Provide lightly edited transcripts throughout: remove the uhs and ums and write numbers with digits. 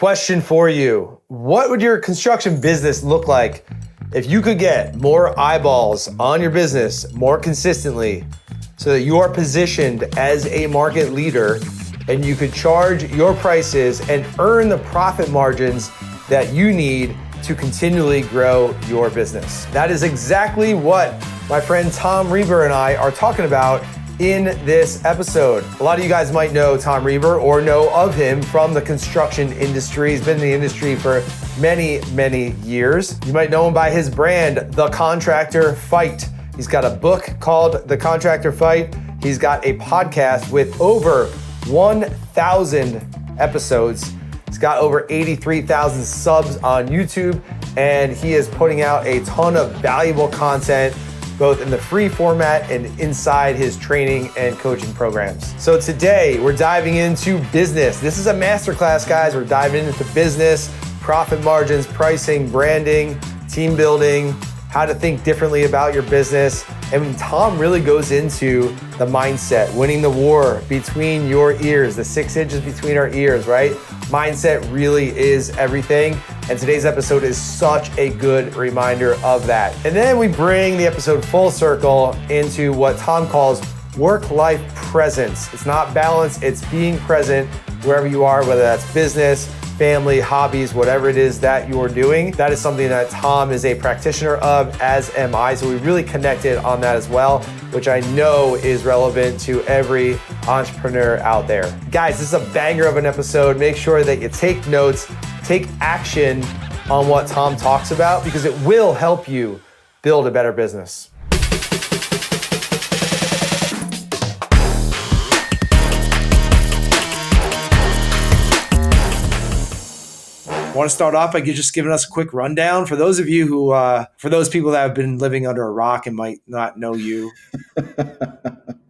Question for you. What would your construction business look like if you could get more eyeballs on your business more consistently so that you are positioned as a market leader and you could charge your prices and earn the profit margins that you need to continually grow your business? That is exactly what my friend Tom Reber and I are talking about in this episode. A lot of you guys might know Tom Reber or know of him from the construction industry. He's been in the industry for many, many years. You might know him by his brand, The Contractor Fight. He's got a book called The Contractor Fight. He's got a podcast with over 1,000 episodes. He's got over 83,000 subs on YouTube, and he is putting out a ton of valuable content both in the free format and inside his training and coaching programs. So today we're diving into business. This is a masterclass, guys. We're diving into business, profit margins, pricing, branding, team building, how to think differently about your business. And Tom really goes into the mindset, winning the war between your ears, the 6 inches between our ears, right? Mindset really is everything. And today's episode is such a good reminder of that. And then we bring the episode full circle into what Tom calls work-life presence. It's not balance, it's being present wherever you are, whether that's business, family, hobbies, whatever it is that you're doing. That is something that Tom is a practitioner of, as am I. So we really connected on that as well, which I know is relevant to every entrepreneur out there. Guys, this is a banger of an episode. Make sure that you take notes, take action on what Tom talks about, because it will help you build a better business. I want to start off by just giving us a quick rundown for those of you who, for those people that have been living under a rock and might not know you.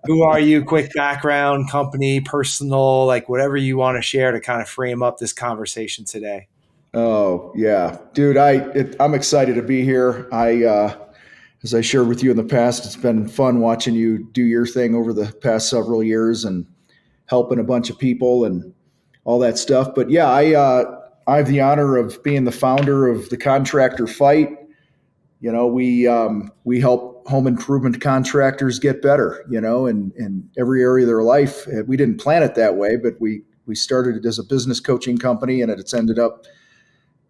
Who are you? Quick background, company, personal, like whatever you want to share to kind of frame up this conversation today. Oh yeah, dude, I'm excited to be here. As I shared with you in the past, it's been fun watching you do your thing over the past several years and helping a bunch of people and all that stuff. But yeah, I have the honor of being the founder of the Contractor Fight. You know, we help home improvement contractors get better, you know, in every area of their life. We didn't plan it that way, but we started it as a business coaching company, and it's ended up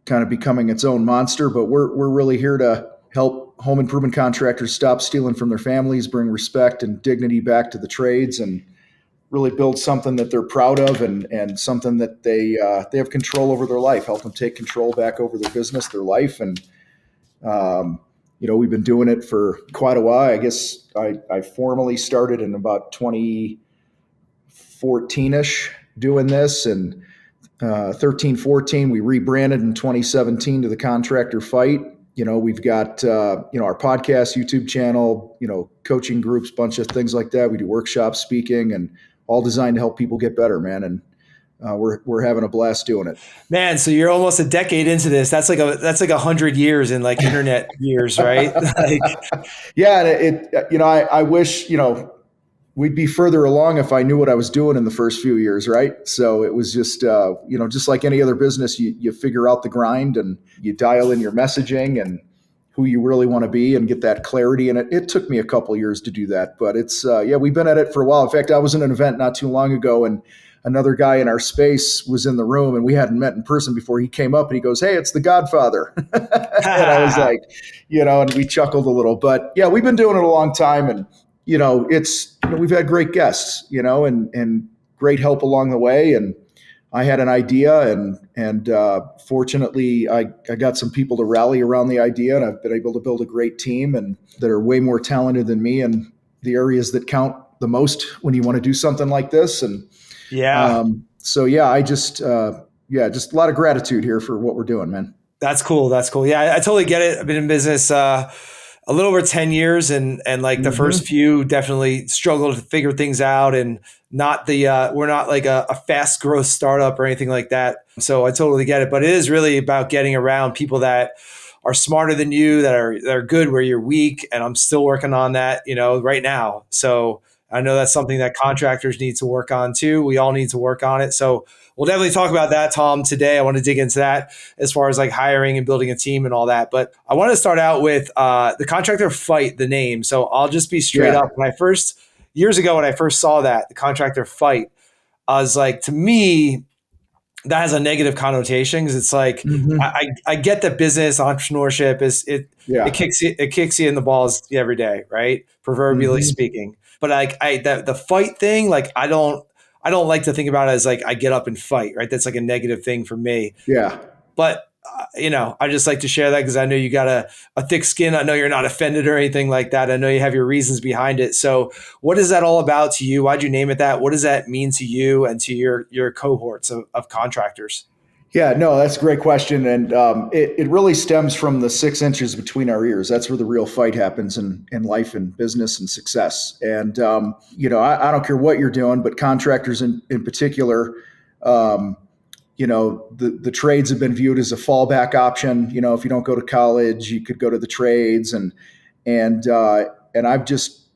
kind of becoming its own monster. But we're really here to help home improvement contractors stop stealing from their families, bring respect and dignity back to the trades, and really build something that they're proud of and something that they have control over their life, help them take control back over their business, their life. And, you know, we've been doing it for quite a while. I guess I formally started in about 2014-ish doing this, and 13, 14, we rebranded in 2017 to the Contractor Fight. You know, we've got, our podcast, YouTube channel, coaching groups, bunch of things like that. We do workshops, speaking, and all designed to help people get better, man. And we're having a blast doing it. Man, so you're almost a decade into this. That's like 100 years in like internet years, right? Yeah, I wish, we'd be further along if I knew what I was doing in the first few years, right? So it was just, just like any other business, you figure out the grind and you dial in your messaging and who you really want to be and get that clarity. And it took me a couple of years to do that, but it's, we've been at it for a while. In fact, I was in an event not too long ago, and another guy in our space was in the room, and we hadn't met in person before. He came up and he goes, "Hey, it's the Godfather." And I was like, and we chuckled a little, but yeah, we've been doing it a long time. And, we've had great guests, and great help along the way. And I had an idea, and fortunately, I got some people to rally around the idea, and I've been able to build a great team and that are way more talented than me in the areas that count the most when you want to do something like this. And I just a lot of gratitude here for what we're doing, man. That's cool. Yeah, I totally get it. I've been in business a little over 10 years, and like the first few definitely struggled to figure things out, and not we're not like a fast growth startup or anything like that. So I totally get it, but it is really about getting around people that are smarter than you, that are good where you're weak. And I'm still working on that, right now. So I know that's something that contractors need to work on too. We all need to work on it. So we'll definitely talk about that, Tom, today. I want to dig into that as far as like hiring and building a team and all that. But I want to start out with the Contractor Fight, the name. So I'll just be straight Yeah. up. Years ago, when I first saw that, the Contractor Fight, I was like, to me, that has a negative connotation because it's like Hmm. I get that business entrepreneurship Yeah. it kicks you in the balls every day, right? Proverbially Hmm. speaking. But like the fight thing, like I don't like to think about it as like I get up and fight, right? That's like a negative thing for me. Yeah. But I just like to share that because I know you got a thick skin. I know you're not offended or anything like that. I know you have your reasons behind it. So, what is that all about to you? Why'd you name it that? What does that mean to you and to your cohorts of contractors? Yeah, no, that's a great question. And it really stems from the 6 inches between our ears. That's where the real fight happens in life and business and success. And, I don't care what you're doing, but contractors in particular, um, the trades have been viewed as a fallback option. If you don't go to college, you could go to the trades. And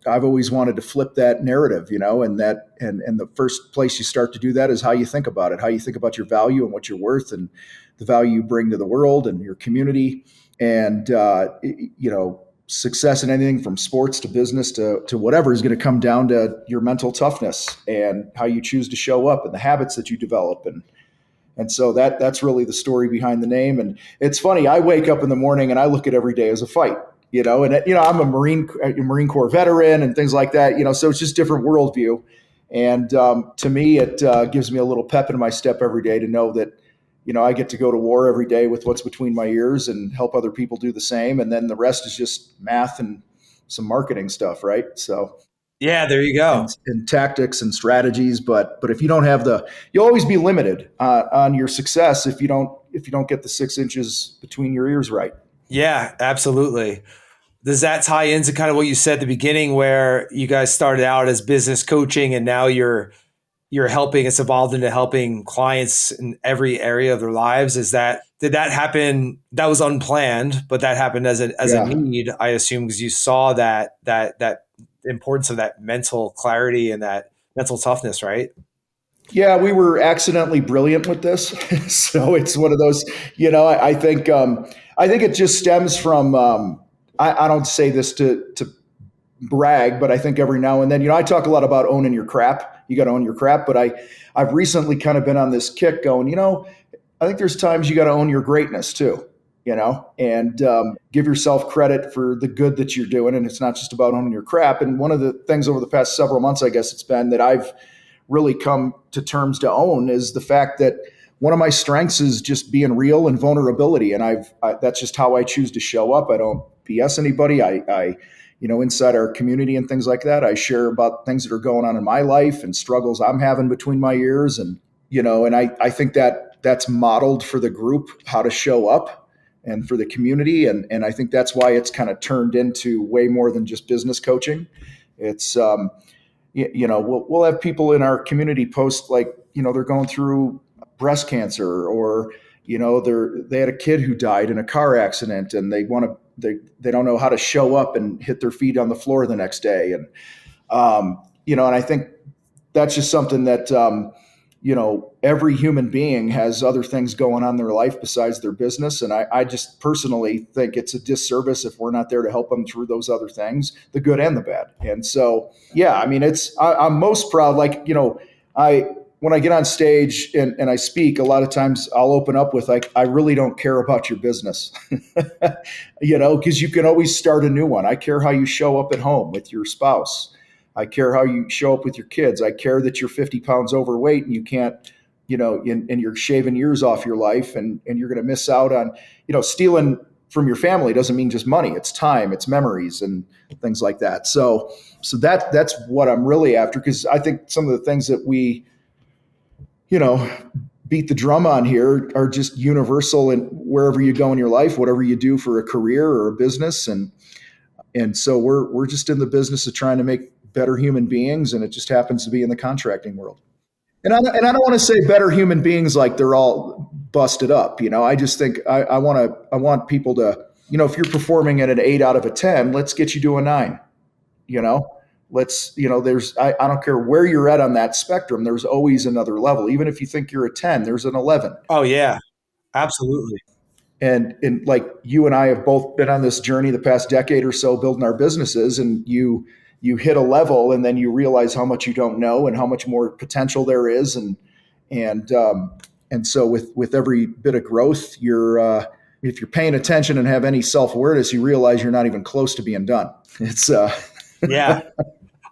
I've always wanted to flip that narrative, and the first place you start to do that is how you think about it, how you think about your value and what you're worth and the value you bring to the world and your community. And, success in anything from sports to business to whatever is going to come down to your mental toughness and how you choose to show up and the habits that you develop. And so that's really the story behind the name. And it's funny, I wake up in the morning and I look at every day as a fight, I'm a Marine Corps veteran and things like that, so it's just different worldview. And to me, it gives me a little pep in my step every day to know that, I get to go to war every day with what's between my ears and help other people do the same. And then the rest is just math and some marketing stuff, right? So Yeah, there you and, go. and tactics and strategies. But if you don't have you'll always be limited on your success if you don't get the 6 inches between your ears right. Yeah, absolutely. Does that tie into kind of what you said at the beginning, where you guys started out as business coaching and now you're helping, it's evolved into helping clients in every area of their lives? Did that happen? That was unplanned, but that happened as a Yeah. need, I assume, because you saw that importance of that mental clarity and that mental toughness, right? Yeah, we were accidentally brilliant with this, so it's one of those. I think it just stems from. I don't say this to brag, but I think every now and then, I talk a lot about owning your crap. You got to own your crap, but I've recently kind of been on this kick, going. I think there's times you got to own your greatness too. And give yourself credit for the good that you're doing, and it's not just about owning your crap. And one of the things over the past several months, I guess it's been, that I've really come to terms to own is the fact that one of my strengths is just being real and vulnerability. And that's just how I choose to show up. I don't BS anybody. Inside our community and things like that, I share about things that are going on in my life and struggles I'm having between my ears. And I think that that's modeled for the group how to show up and for the community. And I think that's why it's kind of turned into way more than just business coaching. It's, we'll have people in our community post, like, they're going through breast cancer, or they had a kid who died in a car accident and they don't know how to show up and hit their feet on the floor the next day. And I think that's just something that every human being has other things going on in their life besides their business. And I just personally think it's a disservice if we're not there to help them through those other things, the good and the bad. And so, yeah, I mean, I'm most proud, like, when I get on stage and I speak, a lot of times I'll open up with, like, I really don't care about your business, because you can always start a new one. I care how you show up at home with your spouse. I care how you show up with your kids. I care that you're 50 pounds overweight and you can't, and you're shaving years off your life, and you're going to miss out on, stealing from your family doesn't mean just money. It's time, it's memories and things like that. So that's what I'm really after. Cause I think some of the things that we, beat the drum on here are just universal, and wherever you go in your life, whatever you do for a career or a business. And so we're just in the business of trying to make better human beings, and it just happens to be in the contracting world. And I don't want to say better human beings like they're all busted up. I just think I want people to, if you're performing at an 8 out of a 10, let's get you to a 9. You know, I don't care where you're at on that spectrum. There's always another level. Even if you think you're a 10, there's an 11. Oh yeah, absolutely. And like you and I have both been on this journey the past decade or so building our businesses, and you hit a level and then you realize how much you don't know and how much more potential there is. And so with every bit of growth, if you're paying attention and have any self-awareness, you realize you're not even close to being done. It's Yeah.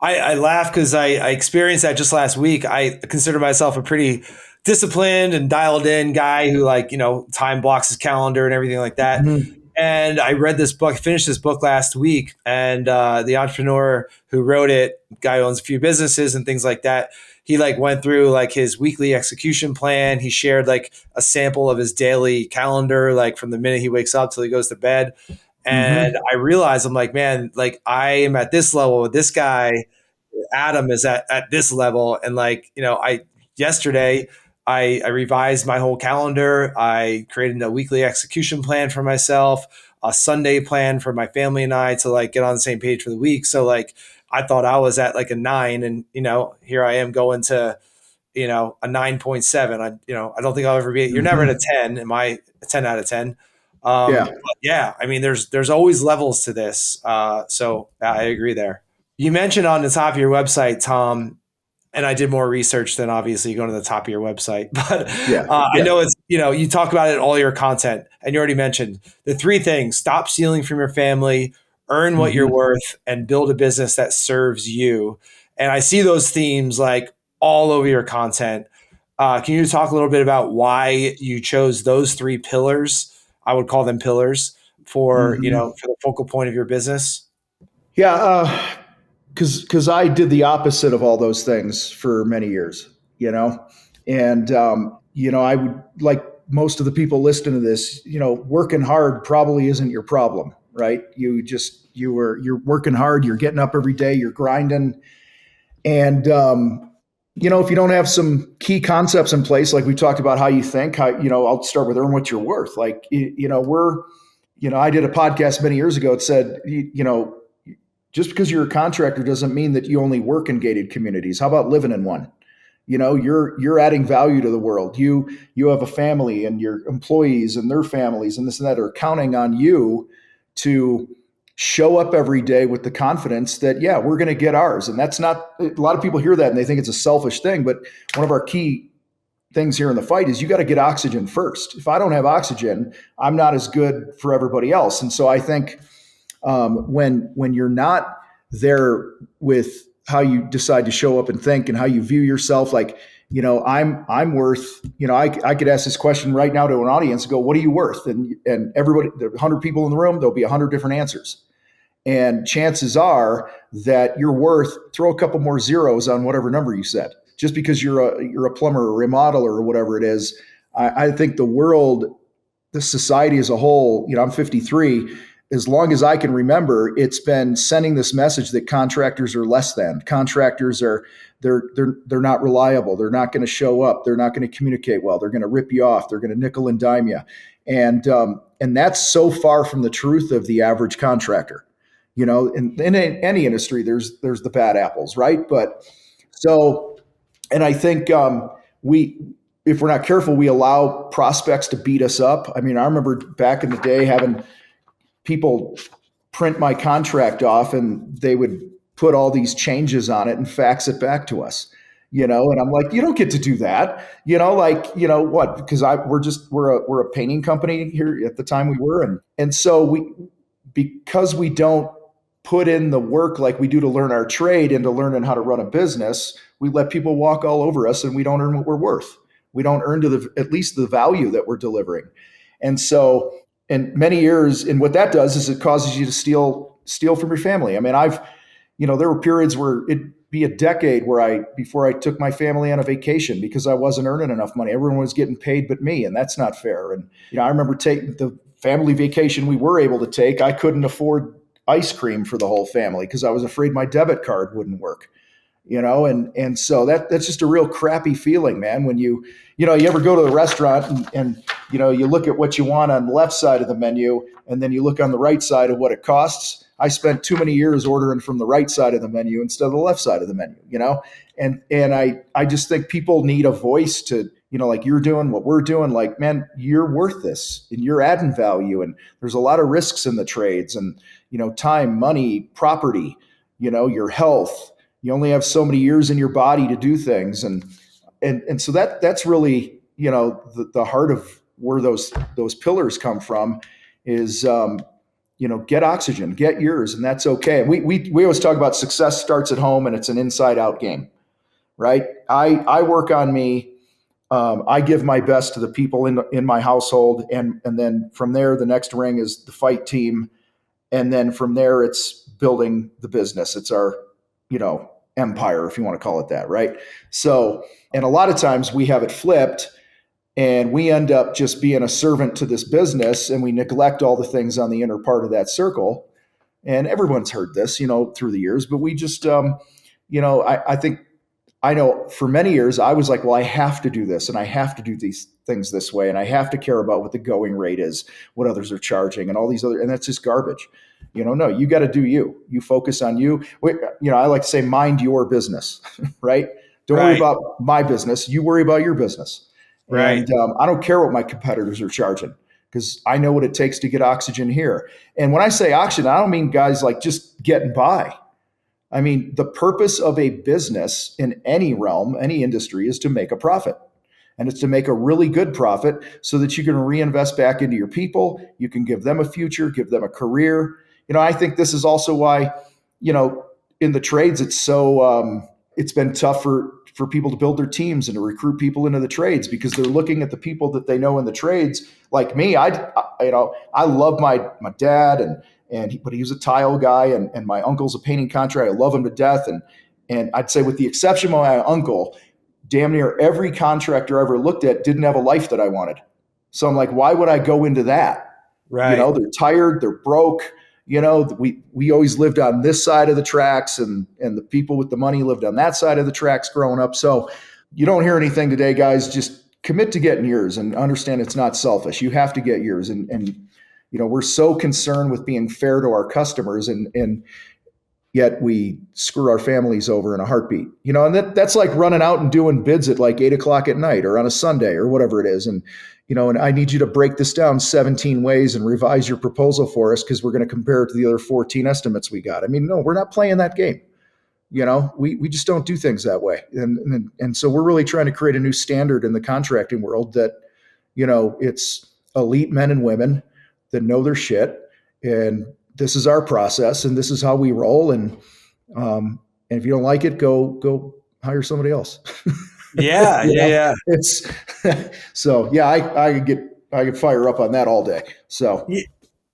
I laugh because I experienced that just last week. I consider myself a pretty disciplined and dialed in guy who time blocks his calendar and everything like that. Mhm. And I read this book, finished this book last week, and the entrepreneur who wrote it, guy who owns a few businesses and things like that, he went through his weekly execution plan. He shared a sample of his daily calendar, from the minute he wakes up till he goes to bed. And I realized, I'm like, man, I am at this level with this guy. Adam is at this level. And yesterday I revised my whole calendar. I created a weekly execution plan for myself, a Sunday plan for my family and I to get on the same page for the week. So I thought I was at a 9, and here I am going to a 9.7. I don't think I'll ever be. You're never at a 10. Am I a 10 out of 10? Yeah. But yeah, I mean, there's always levels to this. So I agree there. You mentioned on the top of your website, Tom, and I did more research than obviously going to the top of your website, but Yeah. I know it's, you talk about it in all your content, and you already mentioned the 3 things: stop stealing from your family, earn what you're worth, and build a business that serves you. And I see those themes all over your content. Can you talk a little bit about why you chose those 3 pillars? I would call them pillars for, for the focal point of your business. Yeah. Because I did the opposite of all those things for many years, and I would, like most of the people listening to this, working hard probably isn't your problem, right? You're working hard, you're getting up every day, you're grinding, and if you don't have some key concepts in place, like we talked about, how you think, I'll start with earn what you're worth. I did a podcast many years ago. It said, just because you're a contractor doesn't mean that you only work in gated communities. How about living in one? You're adding value to the world. You have a family, and your employees and their families and this and that are counting on you to show up every day with the confidence that, yeah, we're going to get ours. And that's not, a lot of people hear that and they think it's a selfish thing. But one of our key things here in the fight is you got to get oxygen first. If I don't have oxygen, I'm not as good for everybody else. And so I think when you're not there with how you decide to show up and think and how you view yourself, I'm worth, I could ask this question right now to an audience and go, what are you worth? And everybody, there are 100 people in the room, there'll be 100 different answers. And chances are that you're worth, throw a couple more zeros on whatever number you said. Just because you're a plumber or remodeler or whatever it is, I think the world, the society as a whole, I'm 53. As long as I can remember, it's been sending this message that contractors are less than. Contractors they're not reliable. They're not going to show up. They're not going to communicate well. They're going to rip you off. They're going to nickel and dime you. And that's so far from the truth of the average contractor. In any industry, there's the bad apples, right? But so, and I think if we're not careful, we allow prospects to beat us up. I mean, I remember back in the day having people print my contract off, and they would put all these changes on it and fax it back to us, and I'm like, you don't get to do that, what? Because we're a painting company here at the time we were, and so because we don't put in the work like we do to learn our trade and to learn how to run a business, we let people walk all over us, and we don't earn what we're worth. We don't earn at least the value that we're delivering. And so, and many years, and what that does is it causes you to steal from your family. I mean, there were periods where it'd be a decade before I took my family on a vacation because I wasn't earning enough money. Everyone was getting paid but me, and that's not fair. And, I remember taking the family vacation we were able to take. I couldn't afford ice cream for the whole family because I was afraid my debit card wouldn't work. and so that's just a real crappy feeling, man. When you ever go to the restaurant and you look at what you want on the left side of the menu, and then you look on the right side of what it costs. I spent too many years ordering from the right side of the menu instead of the left side of the menu, and I just think people need a voice to, like you're doing, what we're doing, like, man, you're worth this and you're adding value. And there's a lot of risks in the trades, and, time, money, property, your health. You only have so many years in your body to do things. And so that's really, the heart of where those pillars come from is, get oxygen, get yours, and that's okay. We always talk about success starts at home, and it's an inside out game, right? I work on me. I give my best to the people in my household, and then from there, the next ring is the fight team, and then from there, it's building the business. It's our, empire, if you want to call it that, right? So, and a lot of times we have it flipped, and we end up just being a servant to this business, and we neglect all the things on the inner part of that circle. And everyone's heard this, through the years, but we just, I think, I know for many years I was like, well, I have to do this, and I have to do these things this way, and I have to care about what the going rate is, what others are charging, and all these other, and that's just garbage. No, you got to do you. You focus on you. I like to say, mind your business, right? Don't worry about my business. You worry about your business. Right. And I don't care what my competitors are charging, because I know what it takes to get oxygen here. And when I say oxygen, I don't mean guys like just getting by. I mean, the purpose of a business in any realm, any industry, is to make a profit. And it's to make a really good profit so that you can reinvest back into your people. You can give them a future, give them a career. I think this is also why, in the trades, it's so, it's been tough for people to build their teams and to recruit people into the trades, because they're looking at the people that they know in the trades. Like me, I love my dad, but he was a tile guy, and my uncle's a painting contractor. I love him to death. And I'd say, with the exception of my uncle, damn near every contractor I ever looked at didn't have a life that I wanted. So I'm like, why would I go into that? Right. They're tired, they're broke. We always lived on this side of the tracks, and the people with the money lived on that side of the tracks growing up. So you don't hear anything today, guys. Just commit to getting yours, and understand it's not selfish. You have to get yours. And we're so concerned with being fair to our customers, and yet we screw our families over in a heartbeat. And that's like running out and doing bids at like 8:00 at night or on a Sunday or whatever it is. And and I need you to break this down 17 ways and revise your proposal for us, because we're going to compare it to the other 14 estimates we got. I mean, no, we're not playing that game. We just don't do things that way. And so we're really trying to create a new standard in the contracting world that, it's elite men and women that know their shit, and this is our process, and this is how we roll. And if you don't like it, go hire somebody else. Yeah. Yeah. It's so, yeah, I could fire up on that all day. So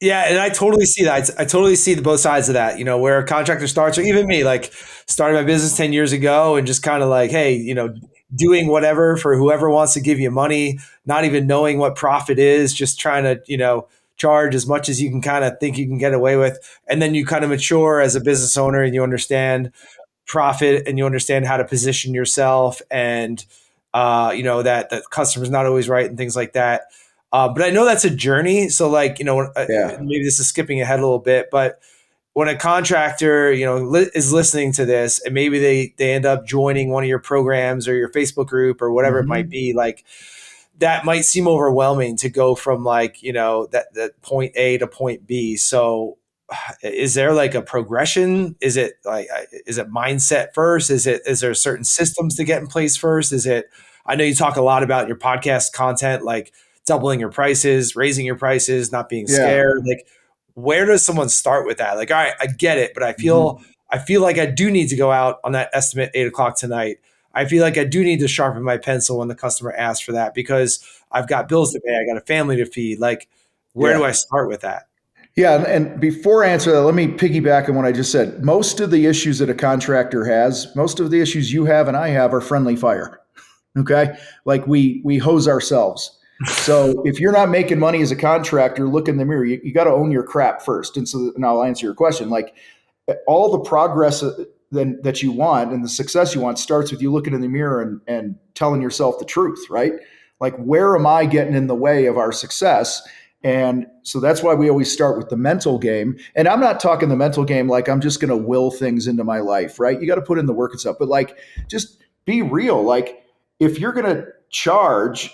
yeah, and I totally see that. I totally see both sides of that. Where a contractor starts, or even me, like started my business 10 years ago, and just kind of like, hey, doing whatever for whoever wants to give you money, not even knowing what profit is, just trying to, charge as much as you can kind of think you can get away with. And then you kind of mature as a business owner, and you understand profit, and you understand how to position yourself, and that the customer's not always right, and things like that. But I know that's a journey. So like, maybe this is skipping ahead a little bit, but when a contractor, is listening to this, and maybe they end up joining one of your programs or your Facebook group or whatever it might be, like that might seem overwhelming to go from like, that point A to point B. So is there like a progression? Is it mindset first? Is there certain systems to get in place first? I know you talk a lot about your podcast content, like doubling your prices, raising your prices, not being scared. Like, where does someone start with that? Like, all right, I get it, but I feel like I do need to go out on that estimate 8:00 tonight. I feel like I do need to sharpen my pencil when the customer asks for that, because I've got bills to pay. I got a family to feed. Like, where do I start with that? Yeah. And before I answer that, let me piggyback on what I just said. Most of the issues that a contractor has, most of the issues you have and I have, are friendly fire. Okay. Like we hose ourselves. So if you're not making money as a contractor, look in the mirror. You got to own your crap first. And so now I'll answer your question. Like, all the progress then that you want and the success you want starts with you looking in the mirror and telling yourself the truth, right? Like, where am I getting in the way of our success? And so that's why we always start with the mental game. And I'm not talking the mental game like I'm just going to will things into my life, right? You got to put in the work and stuff, but like, just be real. Like, if you're going to charge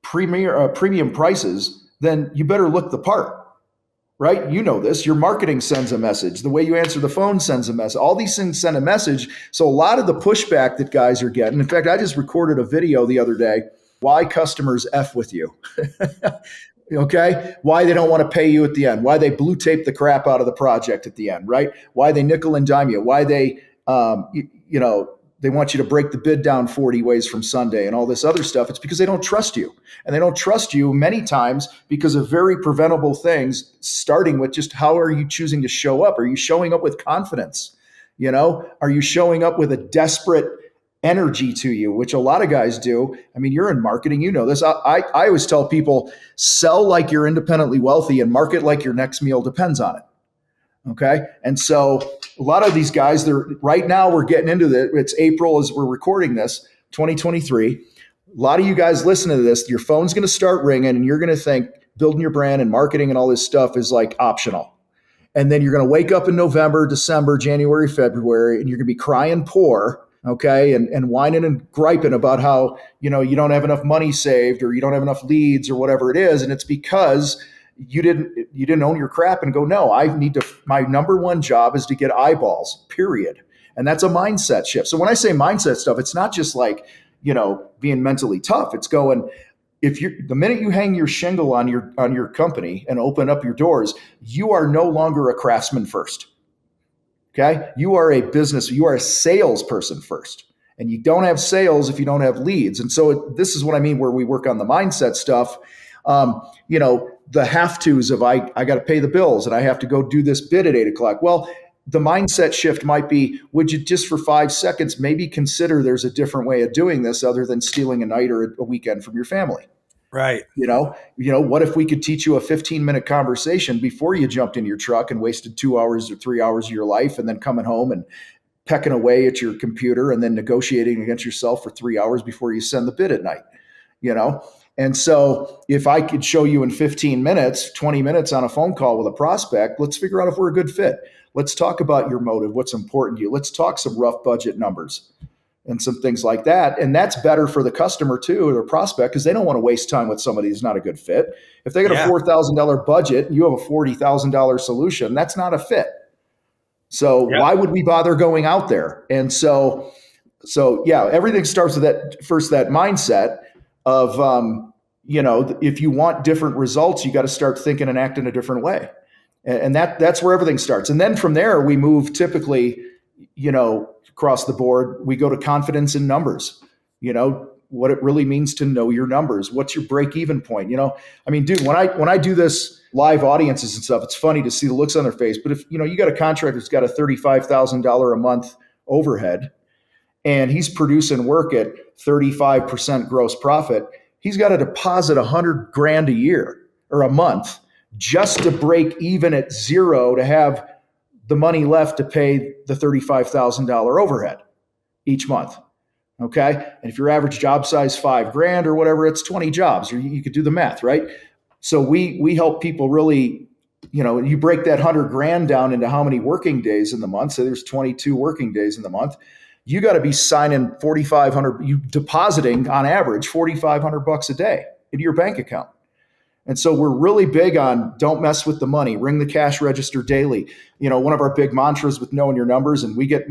premium prices, then you better look the part. Right? You know this. Your marketing sends a message. The way you answer the phone sends a message. All these things send a message. So a lot of the pushback that guys are getting, in fact, I just recorded a video the other day, why customers F with you. Okay? Why they don't want to pay you at the end. Why they blue tape the crap out of the project at the end, right? Why they nickel and dime you. Why they, they want you to break the bid down 40 ways from Sunday and all this other stuff. It's because they don't trust you. And they don't trust you many times because of very preventable things, starting with just how are you choosing to show up? Are you showing up with confidence? Are you showing up with a desperate energy to you, which a lot of guys do? I mean, you're in marketing, you know this. I always tell people, sell like you're independently wealthy and market like your next meal depends on it. Okay. And so a lot of these guys, right now we're getting into it's April as we're recording this, 2023. A lot of you guys listen to this, your phone's going to start ringing and you're going to think building your brand and marketing and all this stuff is like optional. And then you're going to wake up in November, December, January, February, and you're going to be crying poor. Okay. And whining and griping about how, you don't have enough money saved or you don't have enough leads or whatever it is. And it's because you didn't own your crap and go, no, my number one job is to get eyeballs, period. And that's a mindset shift. So when I say mindset stuff, it's not just like, being mentally tough. It's going, the minute you hang your shingle on your company and open up your doors, you are no longer a craftsman first. Okay. You are a salesperson first. And you don't have sales if you don't have leads. And so this is what I mean, where we work on the mindset stuff. The have-tos of I got to pay the bills and I have to go do this bid at 8:00. Well, the mindset shift might be, would you just for 5 seconds maybe consider there's a different way of doing this other than stealing a night or a weekend from your family? Right. What if we could teach you a 15-minute conversation before you jumped in your truck and wasted 2 hours or 3 hours of your life and then coming home and pecking away at your computer and then negotiating against yourself for 3 hours before you send the bid at night, And so if I could show you in 15 minutes, 20 minutes on a phone call with a prospect, let's figure out if we're a good fit. Let's talk about your motive, what's important to you. Let's talk some rough budget numbers and some things like that. And that's better for the customer too, or the prospect, because they don't want to waste time with somebody who's not a good fit. If they got a $4,000 budget and you have a $40,000 solution, that's not a fit. So why would we bother going out there? And so everything starts with that mindset of, if you want different results, you got to start thinking and acting a different way. And that's where everything starts. And then from there, we move typically, across the board, we go to confidence in numbers, what it really means to know your numbers. What's your break-even point? Dude, when I do this live audiences and stuff, it's funny to see the looks on their face. But if, you got a contractor that's got a $35,000 a month overhead and he's producing work at 35% gross profit, he's got to deposit $100,000 a year or a month just to break even at zero to have the money left to pay the $35,000 overhead each month. Okay. And if your average job size $5,000 or whatever, it's 20 jobs, or you could do the math, right? So we help people really, you break that $100,000 down into how many working days in the month. So there's 22 working days in the month. You got to be signing depositing on average $4,500 a day into your bank account. And so we're really big on don't mess with the money, ring the cash register daily. One of our big mantras with knowing your numbers, and we get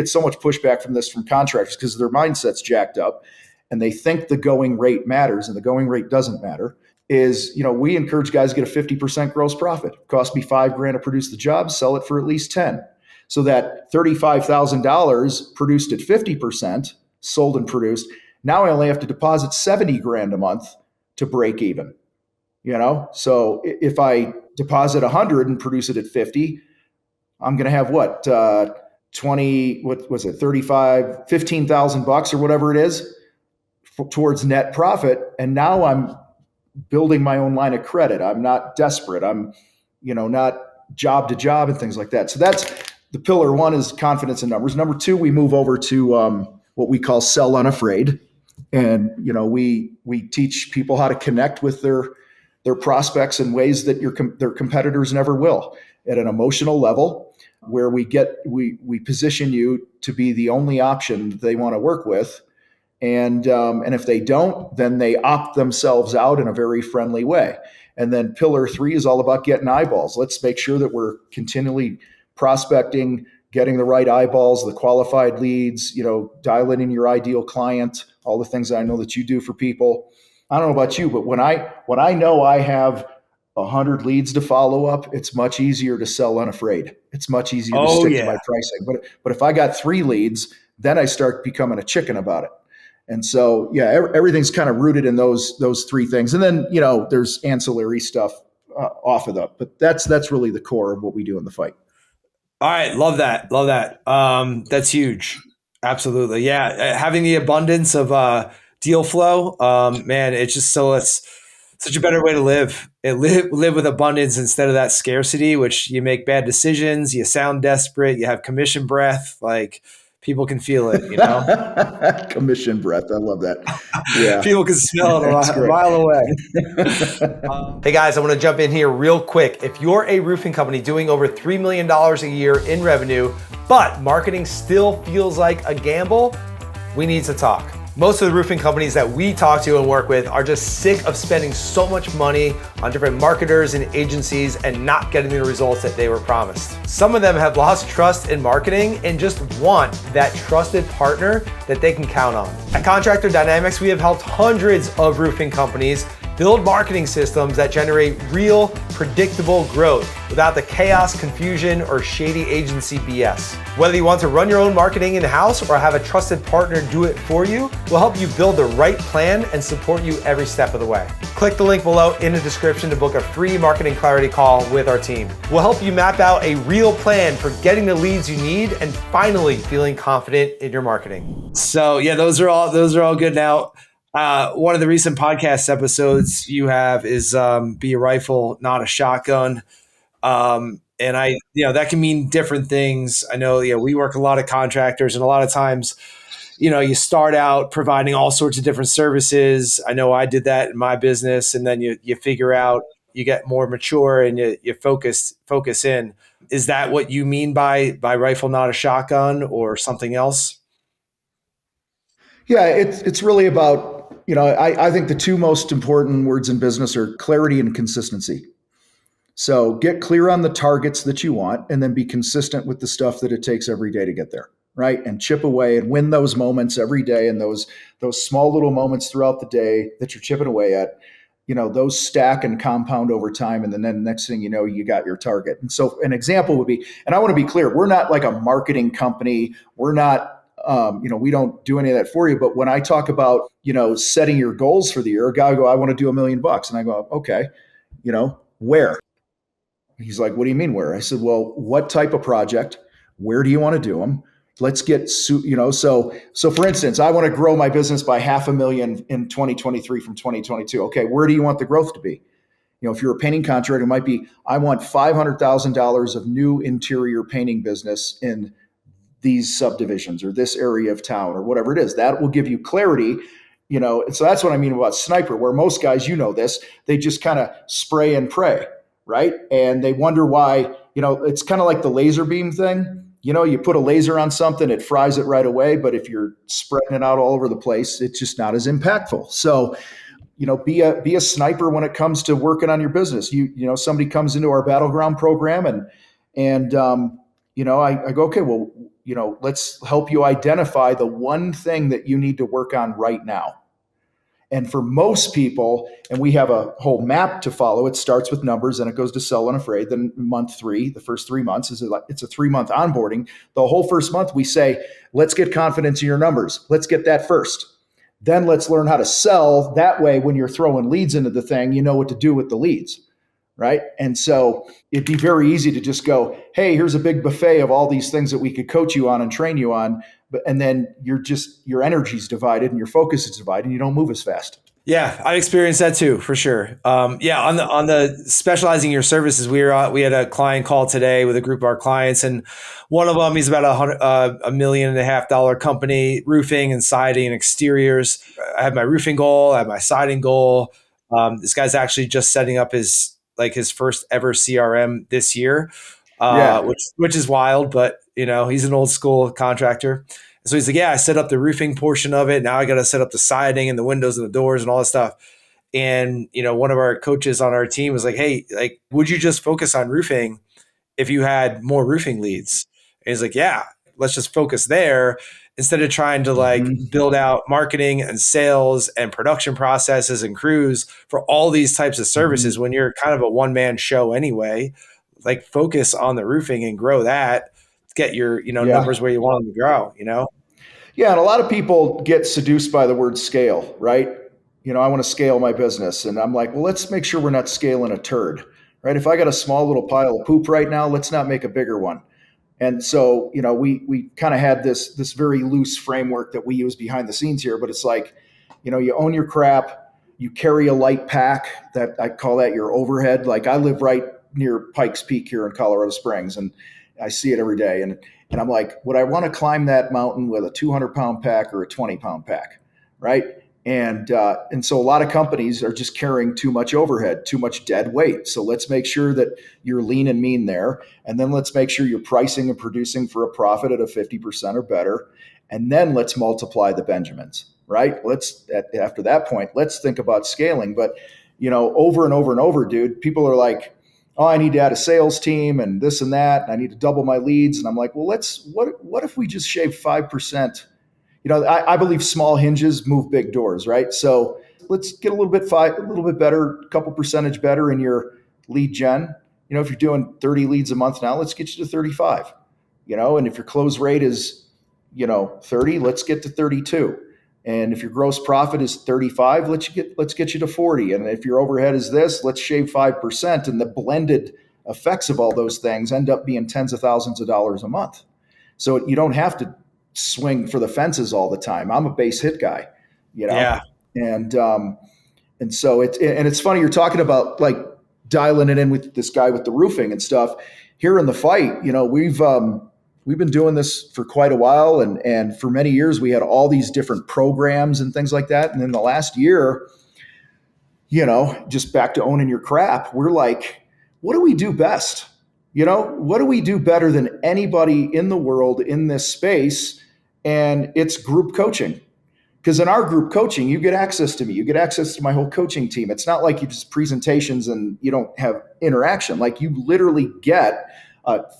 so much pushback from contractors because their mindset's jacked up and they think the going rate matters and the going rate doesn't matter, is, we encourage guys to get a 50% gross profit. It cost me $5,000 to produce the job, sell it for at least 10. So that $35,000 produced at 50%, sold and produced, now I only have to deposit $70,000 a month to break even. So if I deposit 100 and produce it at 50, I'm going to have what, 15,000 bucks or whatever it is towards net profit. And now I'm building my own line of credit. I'm not desperate. I'm, not job to job and things like that. So the pillar one is confidence in numbers. Number two, we move over to what we call sell unafraid. And, we teach people how to connect with their prospects in ways that their competitors never will, at an emotional level, where we position you to be the only option that they want to work with. And if they don't, then they opt themselves out in a very friendly way. And then pillar three is all about getting eyeballs. Let's make sure that we're continually prospecting, getting the right eyeballs, the qualified leads, dialing in your ideal client, all the things that I know that you do for people. I don't know about you, but when I know I have 100 leads to follow up, it's much easier to sell unafraid. It's much easier to stick to my pricing. But if I got 3 leads, then I start becoming a chicken about it. And so, everything's kind of rooted in those 3 things. And then, there's ancillary stuff off of that. But that's really the core of what we do in the fight. All right. Love that. Love that. That's huge. Absolutely. Yeah. Having the abundance of deal flow, man, it's such a better way to live. Live with abundance instead of that scarcity, which you make bad decisions, you sound desperate, you have commission breath, like people can feel it, Commission breath. I love that. Yeah. People can smell it a mile away. Hey guys, I want to jump in here real quick. If you're a roofing company doing over $3 million a year in revenue, but marketing still feels like a gamble, we need to talk. Most of the roofing companies that we talk to and work with are just sick of spending so much money on different marketers and agencies and not getting the results that they were promised. Some of them have lost trust in marketing and just want that trusted partner that they can count on. At Contractor Dynamics, we have helped hundreds of roofing companies build marketing systems that generate real, predictable growth without the chaos, confusion, or shady agency BS. Whether you want to run your own marketing in-house or have a trusted partner do it for you, we'll help you build the right plan and support you every step of the way. Click the link below in the description to book a free marketing clarity call with our team. We'll help you map out a real plan for getting the leads you need and finally feeling confident in your marketing. So yeah, those are all good now. One of the recent podcast episodes you have is be a rifle, not a shotgun. And that can mean different things. I know, we work a lot of contractors, and a lot of times, you start out providing all sorts of different services. I know I did that in my business, and then you figure out, you get more mature and you focus in. Is that what you mean by rifle, not a shotgun, or something else? Yeah, it's really about, I think the 2 most important words in business are clarity and consistency. So get clear on the targets that you want, and then be consistent with the stuff that it takes every day to get there, right? And chip away and win those moments every day, and those small little moments throughout the day that you're chipping away at, those stack and compound over time. And then next thing you know, you got your target. And so an example would be, and I want to be clear, we're not like a marketing company. We're not, we don't do any of that for you. But when I talk about, setting your goals for the year, a guy will go, I want to do $1 million. And I go, okay, where? He's like, what do you mean where? I said, well, what type of project? Where do you want to do them? Let's get, so for instance, I want to grow my business by $500,000 in 2023 from 2022. Okay, where do you want the growth to be? If you're a painting contractor, it might be, I want $500,000 of new interior painting business in these subdivisions or this area of town or whatever it is. That will give you clarity. So that's what I mean about sniper, where most guys, this, they just kind of spray and pray, right? And they wonder why, it's kind of like the laser beam thing. You put a laser on something, it fries it right away. But if you're spreading it out all over the place, it's just not as impactful. So, be a sniper when it comes to working on your business. Somebody comes into our battleground program and I go, okay, well, let's help you identify the one thing that you need to work on right now. And for most people, and we have a whole map to follow, it starts with numbers and it goes to sell unafraid. Then month 3, the first 3 months, it's a 3-month onboarding. The whole first month we say, let's get confidence in your numbers. Let's get that first. Then let's learn how to sell. That way, when you're throwing leads into the thing, you know what to do with the leads, right? And so it'd be very easy to just go, hey, here's a big buffet of all these things that we could coach you on and train you on. And then your energy's divided and your focus is divided and you don't move as fast. Yeah, I experienced that too, for sure. Yeah, on the specializing your services, we had a client call today with a group of our clients, and one of them, he's about $1.5 million company, roofing and siding and exteriors. I have my roofing goal, I have my siding goal. This guy's actually just setting up his first ever CRM this year, Yeah. which is wild, but he's an old school contractor. So he's like, yeah, I set up the roofing portion of it. Now I got to set up the siding and the windows and the doors and all that stuff. And, one of our coaches on our team was like, hey, like, would you just focus on roofing if you had more roofing leads? And he's like, yeah, let's just focus there instead of trying to like Mhm. build out marketing and sales and production processes and crews for all these types of services Mhm. when you're kind of a one man show anyway. Like, focus on the roofing and grow that, get your, numbers Yeah. where you want them to grow. Yeah, and a lot of people get seduced by the word scale, right? I want to scale my business. And I'm like, well, let's make sure we're not scaling a turd, right? If I got a small little pile of poop right now, let's not make a bigger one. And so, we kind of had this very loose framework that we use behind the scenes here, but it's like, you own your crap, you carry a light pack, that I call that your overhead. Like, I live right near Pikes Peak here in Colorado Springs, and I see it every day. And I'm like, would I want to climb that mountain with a 200-pound pack or a 20-pound pack, right? And so a lot of companies are just carrying too much overhead, too much dead weight. So let's make sure that you're lean and mean there, and then let's make sure you're pricing and producing for a profit at a 50% or better, and then let's multiply the Benjamins, right? After that point, let's think about scaling. But over and over and over, dude, people are like, oh, I need to add a sales team and this and that, and I need to double my leads. And I'm like, well, what if we just shave 5%? I believe small hinges move big doors, right? So let's get a little bit better, a couple percentage better in your lead gen. If you're doing 30 leads a month now, let's get you to 35. And if your close rate is 30, let's get to 32. And if your gross profit is 35, let's get you to 40. And if your overhead is this, let's shave 5%. And the blended effects of all those things end up being tens of thousands of dollars a month. So you don't have to swing for the fences all the time. I'm a base hit guy, you know, Yeah. and so it's funny you're talking about like dialing it in with this guy with the roofing and stuff. Here in the fight, we've been doing this for quite a while, and for many years we had all these different programs and things like that. And in the last year, just back to owning your crap, we're like, what do we do best? What do we do better than anybody in the world in this space? And it's group coaching. Because in our group coaching, you get access to me, you get access to my whole coaching team. It's not like you just presentations and you don't have interaction. Like, you literally get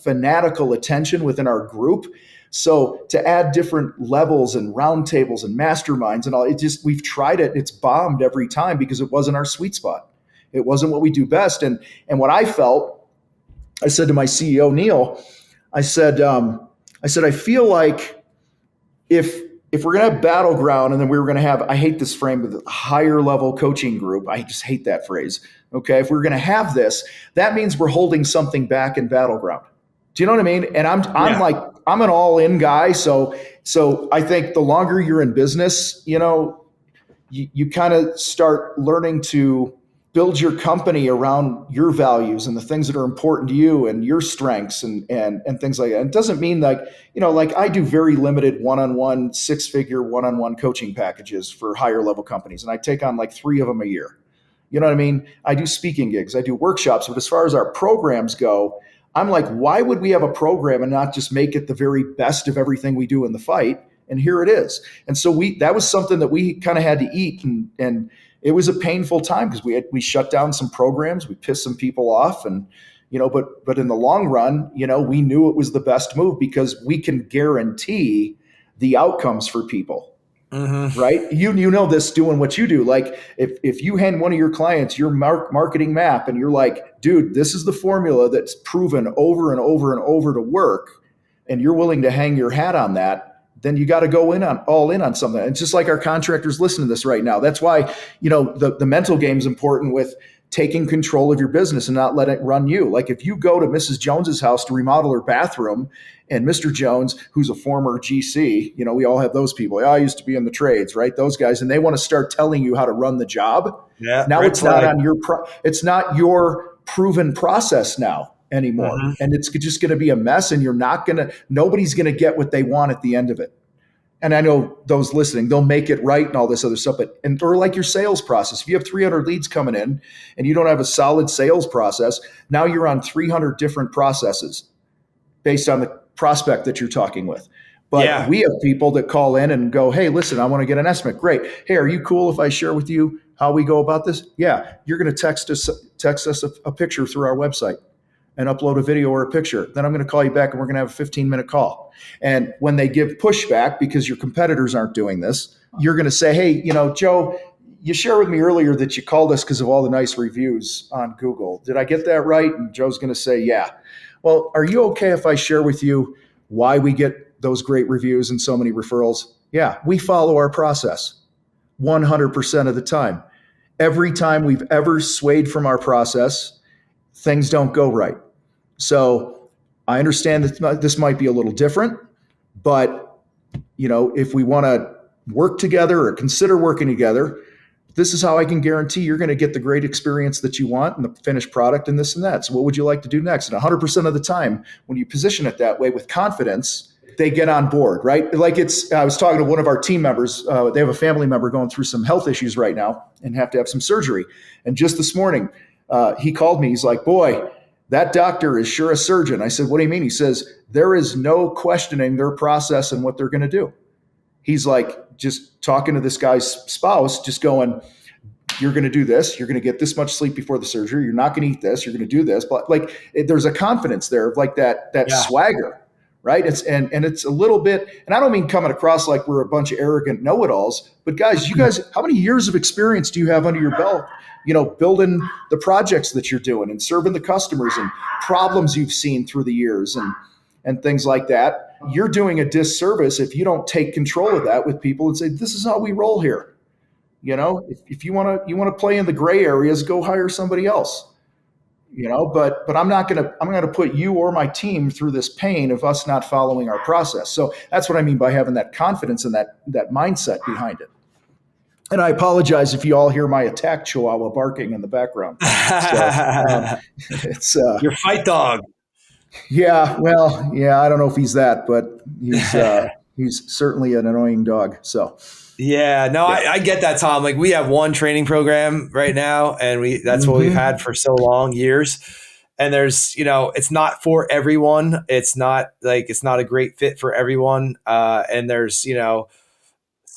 fanatical attention within our group. So to add different levels and roundtables and masterminds and all, we've tried it. It's bombed every time because it wasn't our sweet spot. It wasn't what we do best. And what I felt, I said to my CEO Neil, I said, I feel like if we're gonna have battleground and then we were gonna have, I hate this frame, with a higher level coaching group. I just hate that phrase. Okay, if we're gonna have this, that means we're holding something back in battleground. Do you know what I mean? And I'm Yeah. like, I'm an all in guy. So I think the longer you're in business, you kind of start learning to build your company around your values and the things that are important to you and your strengths and things like that. And it doesn't mean like, like I do very limited one-on-one, six-figure one-on-one coaching packages for higher level companies. And I take on like 3 of them a year. You know what I mean? I do speaking gigs, I do workshops, but as far as our programs go, I'm like, why would we have a program and not just make it the very best of everything we do in the fight? And here it is. And so that was something that we kind of had to eat, and it was a painful time because we shut down some programs, we pissed some people off, and but in the long run, we knew it was the best move because we can guarantee the outcomes for people. Mm-hmm. Right? You know this doing what you do. Like if you hand one of your clients your marketing map and you're like, dude, this is the formula that's proven over and over and over to work, and you're willing to hang your hat on that, then you got to go all in on something. And just like our contractors listening to this right now, that's why the mental game is important with taking control of your business and not let it run you. Like if you go to Mrs. Jones's house to remodel her bathroom, and Mr. Jones, who's a former GC, we all have those people. I used to be in the trades, right? Those guys, and they want to start telling you how to run the job. Yeah, Now red it's flag. not on it's not your proven process now anymore. Mm-hmm. And it's just going to be a mess, and nobody's going to get what they want at the end of it. And I know those listening, they'll make it right and all this other stuff, or like your sales process. If you have 300 leads coming in and you don't have a solid sales process, now you're on 300 different processes based on the prospect that you're talking with. But we have people that call in and go, hey, listen, I want to get an estimate. Great. Hey, are you cool if I share with you how we go about this? Yeah. You're going to text us a picture through our website and upload a video or a picture. Then I'm going to call you back and we're going to have a 15-minute call. And when they give pushback because your competitors aren't doing this, you're going to say, hey, Joe, you shared with me earlier that you called us because of all the nice reviews on Google. Did I get that right? And Joe's going to say, yeah. Well, are you okay if I share with you why we get those great reviews and so many referrals? Yeah, we follow our process 100% of the time. Every time we've ever swayed from our process, things don't go right. So I understand that this might be a little different, but if we want to work together or consider working together, this is how I can guarantee you're going to get the great experience that you want and the finished product and this and that. So what would you like to do next? And 100% of the time, when you position it that way with confidence, they get on board, right? Like I was talking to one of our team members. They have a family member going through some health issues right now and have to have some surgery. And just this morning, he called me. He's like, boy, that doctor is sure a surgeon. I said, what do you mean? He says, there is no questioning their process and what they're going to do. He's like, just talking to this guy's spouse, just going, you're going to do this. You're going to get this much sleep before the surgery. You're not going to eat this. You're going to do this. But there's a confidence there of like that swagger, right? It's a little bit, and I don't mean coming across like we're a bunch of arrogant know-it-alls, but guys, how many years of experience do you have under your belt? Building the projects that you're doing and serving the customers and problems you've seen through the years and things like that. You're doing a disservice if you don't take control of that with people and say, this is how we roll here. If you want to play in the gray areas, go hire somebody else. But I'm going to put you or my team through this pain of us not following our process. So that's what I mean by having that confidence and that mindset behind it. And I apologize if you all hear my attack chihuahua barking in the background. So, it's your fight dog. Yeah, well, I don't know if he's that, but he's certainly an annoying dog. So, I get that, Tom. Like we have one training program right now, and that's what we've had for so long, years. And there's, it's not for everyone. It's not a great fit for everyone. And there's,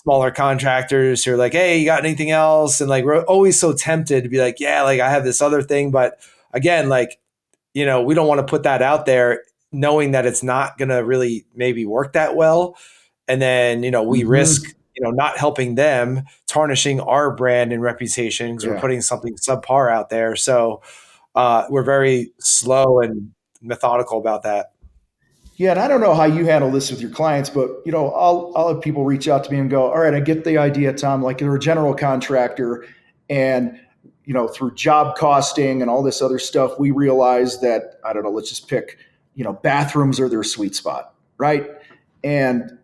smaller contractors who are like, hey, you got anything else? And like, we're always so tempted to be like, yeah, like I have this other thing. But again, like, we don't want to put that out there knowing that it's not going to really maybe work that well. And then, we risk, not helping them, tarnishing our brand and reputation because we're putting something subpar out there. So we're very slow and methodical about that. Yeah, and I don't know how you handle this with your clients, but I'll have people reach out to me and go, all right, I get the idea, Tom. Like they're a general contractor, and through job costing and all this other stuff, we realize that, I don't know, let's just pick, bathrooms are their sweet spot, right? And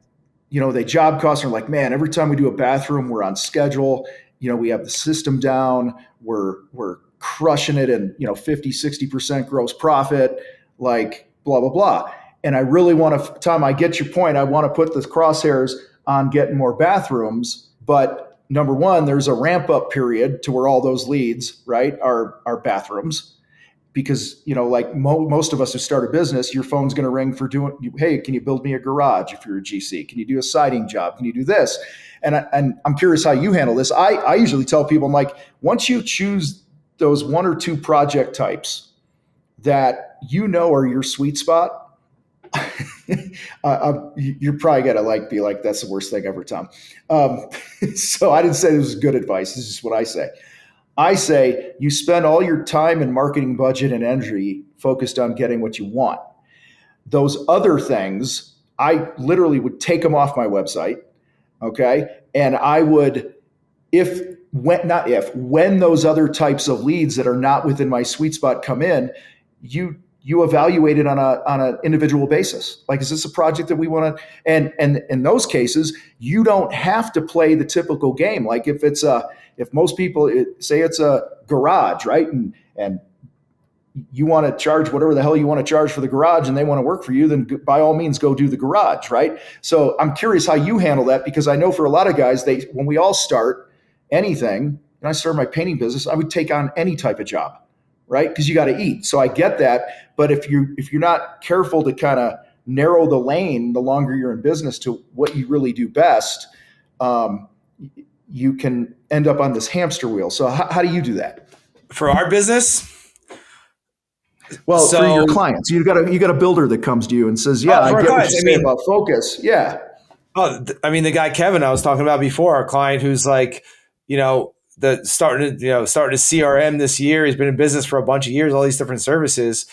they job cost are like, man, every time we do a bathroom, we're on schedule. We have the system down. We're crushing it in 50, 60% gross profit, like blah blah blah. And I really want to, Tom, I get your point. I want to put the crosshairs on getting more bathrooms. But number one, there's a ramp up period to where all those leads, right, are bathrooms. Because, most of us who start a business, your phone's going to ring for doing, hey, can you build me a garage if you're a GC? Can you do a siding job? Can you do this? And I'm curious how you handle this. I usually tell people, I'm like, once you choose those one or two project types that are your sweet spot, you're probably gonna be like, that's the worst thing ever, Tom. So I didn't say this was good advice. This is what I say. I say you spend all your time and marketing budget and energy focused on getting what you want. Those other things, I literally would take them off my website, okay? And I would when those other types of leads that are not within my sweet spot come in, you evaluate it on an individual basis. Like, is this a project that we want to? And in those cases, you don't have to play the typical game. Like if most people say it's a garage, right, and you want to charge whatever the hell you want to charge for the garage, and they want to work for you, then by all means go do the garage, right? So I'm curious how you handle that, because I know for a lot of guys, when we all start anything, and I started my painting business, I would take on any type of job, right? Because you got to eat. So I get that, but if you're not careful to kind of narrow the lane, the longer you're in business to what you really do best, you can end up on this hamster wheel. So how do you do that? For our business? Well, for your clients, you got a builder that comes to you and says, "Yeah, I get what you say about focus." Yeah. Oh, I mean, the guy Kevin I was talking about before, our client who's like, starting to CRM this year. He's been in business for a bunch of years, all these different services,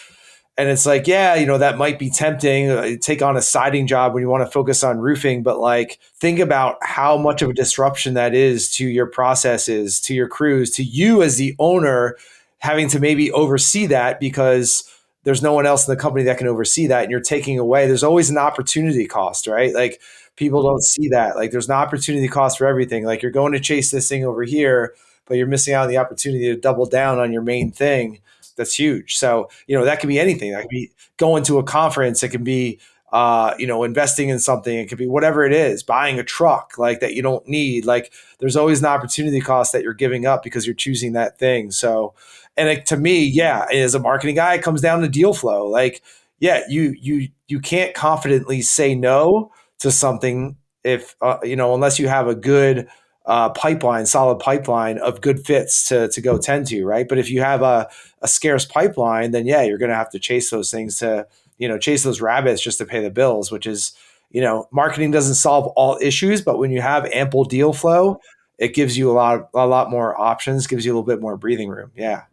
and it's like, yeah, that might be tempting. Take on a siding job when you want to focus on roofing, but like, think about how much of a disruption that is to your processes, to your crews, to you as the owner, having to maybe oversee that because there's no one else in the company that can oversee that. And you're taking away, there's always an opportunity cost, right? Like, people don't see that. Like, there's an opportunity cost for everything. Like, you're going to chase this thing over here, but you're missing out on the opportunity to double down on your main thing. That's huge. So, that could be anything. That could be going to a conference. It can be, investing in something. It could be whatever it is, buying a truck like that you don't need. Like, there's always an opportunity cost that you're giving up because you're choosing that thing. So, and to me, yeah, as a marketing guy, it comes down to deal flow. Like, yeah, you can't confidently say no to something if unless you have a good solid pipeline of good fits to go tend to, right? But if you have a scarce pipeline, then yeah, you're going to have to chase those things to chase those rabbits just to pay the bills. Which is, marketing doesn't solve all issues, but when you have ample deal flow, it gives you a lot more options, gives you a little bit more breathing room. Yeah.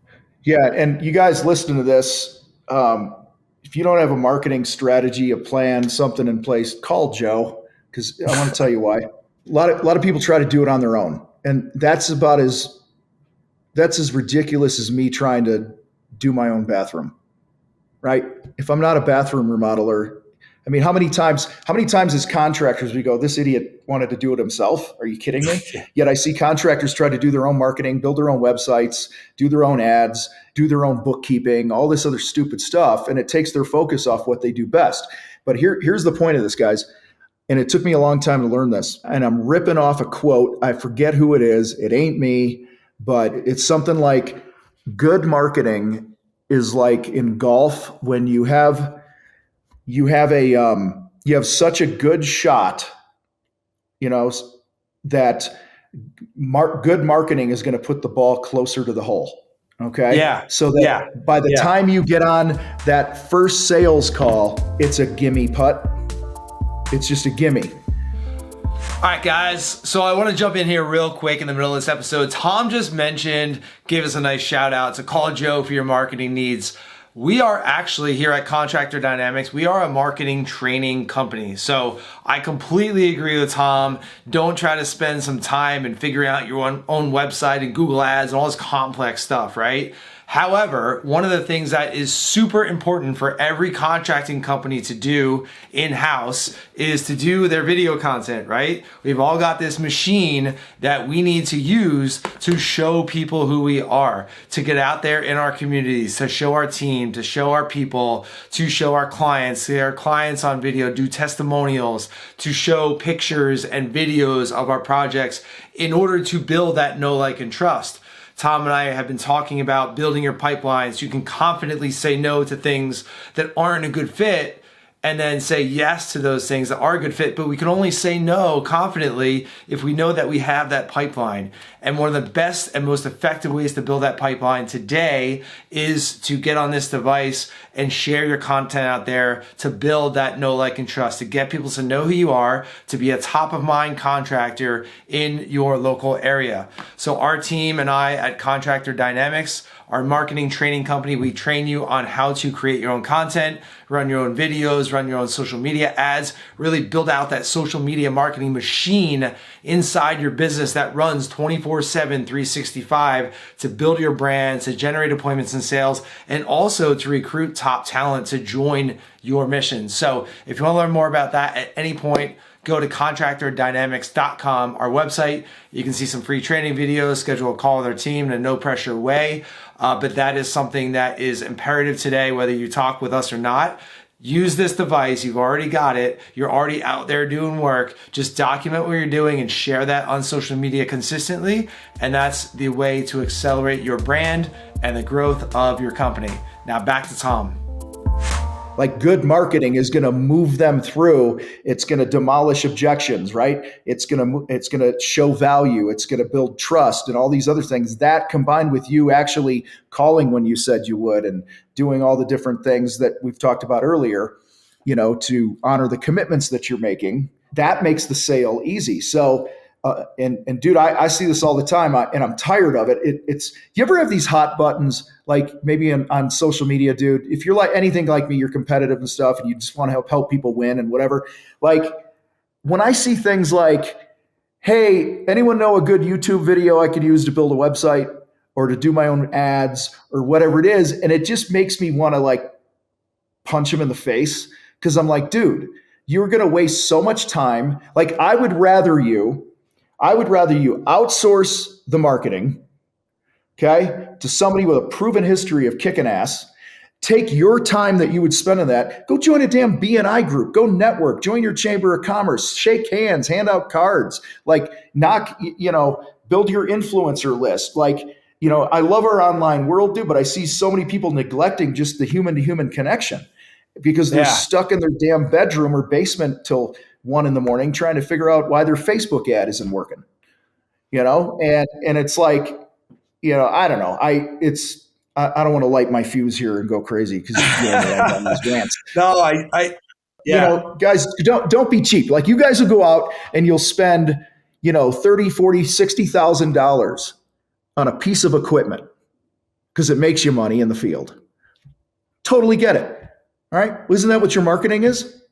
Yeah, and you guys listening to this, if you don't have a marketing strategy, a plan, something in place, call Joe, because I want to tell you why. A lot of people try to do it on their own, and that's as ridiculous as me trying to do my own bathroom, right? If I'm not a bathroom remodeler, I mean, how many times as contractors we go, this idiot wanted to do it himself? Are you kidding me? Yet I see contractors try to do their own marketing, build their own websites, do their own ads, do their own bookkeeping, all this other stupid stuff, and it takes their focus off what they do best. But here's the point of this, guys, and it took me a long time to learn this, and I'm ripping off a quote. I forget who it is. It ain't me, but it's something like, good marketing is like in golf when you have such a good shot, that good marketing is going to put the ball closer to the hole. Okay. Yeah. So that by the time you get on that first sales call, it's a gimme putt. It's just a gimme. All right, guys. So I want to jump in here real quick in the middle of this episode. Tom just gave us a nice shout out to call Joe for your marketing needs. We are actually here at Contractor Dynamics, we are a marketing training company. So I completely agree with Tom. Don't try to spend some time and figuring out your own website and Google Ads and all this complex stuff, right? However, one of the things that is super important for every contracting company to do in-house is to do their video content, right? We've all got this machine that we need to use to show people who we are, to get out there in our communities, to show our team, to show our people, to show our clients, to get our clients on video, do testimonials, to show pictures and videos of our projects in order to build that know, like, and trust. Tom and I have been talking about building your pipeline so you can confidently say no to things that aren't a good fit and then say yes to those things that are a good fit. But we can only say no confidently if we know that we have that pipeline. And one of the best and most effective ways to build that pipeline today is to get on this device and share your content out there to build that know, like, and trust, to get people to know who you are, to be a top of mind contractor in your local area. So our team and I at Contractor Dynamics our marketing training company. We train you on how to create your own content, run your own videos, run your own social media ads, really build out that social media marketing machine inside your business that runs 24/7, 365 to build your brand, to generate appointments and sales, and also to recruit top talent to join your mission. So if you want to learn more about that at any point, go to contractordynamics.com, our website. You can see some free training videos, schedule a call with our team in a no pressure way. But that is something that is imperative today, whether you talk with us or not. Use this device. You've already got it. You're already out there doing work. Just document what you're doing and share that on social media consistently. And that's the way to accelerate your brand and the growth of your company. Now back to Tom. Like good marketing is going to move them through. It's going to demolish objections, right? It's going to show value. It's going to build trust and all these other things. That combined with you actually calling when you said you would and doing all the different things that we've talked about earlier, to honor the commitments that you're making, that makes the sale easy. So, and dude, I see this all the time, and I'm tired of it. It's you ever have these hot buttons, like maybe on social media, dude? If you're like anything like me, you're competitive and stuff, and you just want to help people win and whatever. Like when I see things like, "Hey, anyone know a good YouTube video I could use to build a website or to do my own ads or whatever it is," and it just makes me want to like punch him in the face because I'm like, dude, you're going to waste so much time. Like I would rather you outsource the marketing, okay, to somebody with a proven history of kicking ass. Take your time that you would spend on that. Go join a damn BNI group. Go network. Join your chamber of commerce. Shake hands. Hand out cards. Like build your influencer list. Like, I love our online world, dude, but I see so many people neglecting just the human-to-human connection because they're stuck in their damn bedroom or basement till 1 a.m. trying to figure out why their Facebook ad isn't working, and it's like, I don't know. I don't want to light my fuse here and go crazy because I've done these rants. No, guys, don't be cheap. Like you guys will go out and you'll spend, $30,000, $40,000, $60,000 on a piece of equipment because it makes you money in the field. Totally get it. All right. Well, isn't that what your marketing is?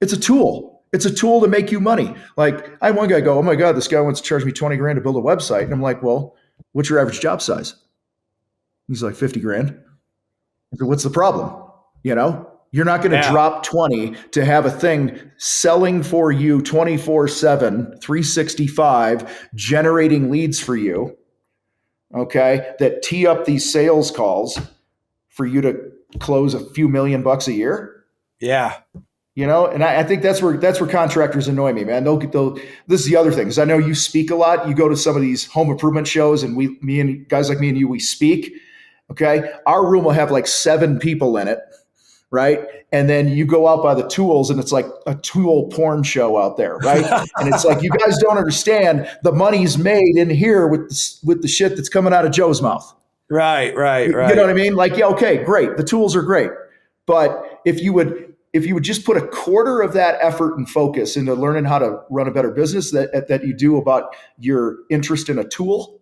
It's a tool. It's a tool to make you money. Like I had one guy go, "Oh my God, this guy wants to charge me 20 grand to build a website." And I'm like, "Well, what's your average job size?" He's like, 50 grand. I said, "What's the problem? You're not going to drop 20 to have a thing selling for you 24/7, 365, generating leads for you. Okay. That tee up these sales calls for you to close a few $1,000,000 a year." Yeah. And I think that's where contractors annoy me, man. This is the other thing, because I know you speak a lot. You go to some of these home improvement shows, and me and guys like me and you, we speak. Okay, our room will have like 7 people in it, right? And then you go out by the tools, and it's like a tool porn show out there, right? And it's like you guys don't understand the money's made in here with the shit that's coming out of Joe's mouth. Right. You know what I mean? Like, yeah, okay, great. The tools are great, but if you would just put a quarter of that effort and focus into learning how to run a better business that you do about your interest in a tool,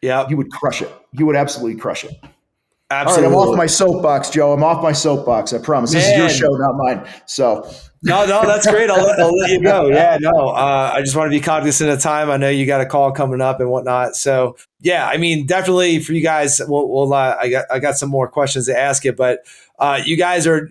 you would crush it. You would absolutely crush it. Absolutely. All right, I'm off my soapbox, Joe. I'm off my soapbox. I promise. This is your show, not mine. So. No, that's great. I'll let you go. Yeah, no. I just want to be cognizant of time. I know you got a call coming up and whatnot. So yeah, I mean, definitely for you guys. I got some more questions to ask you, but you guys are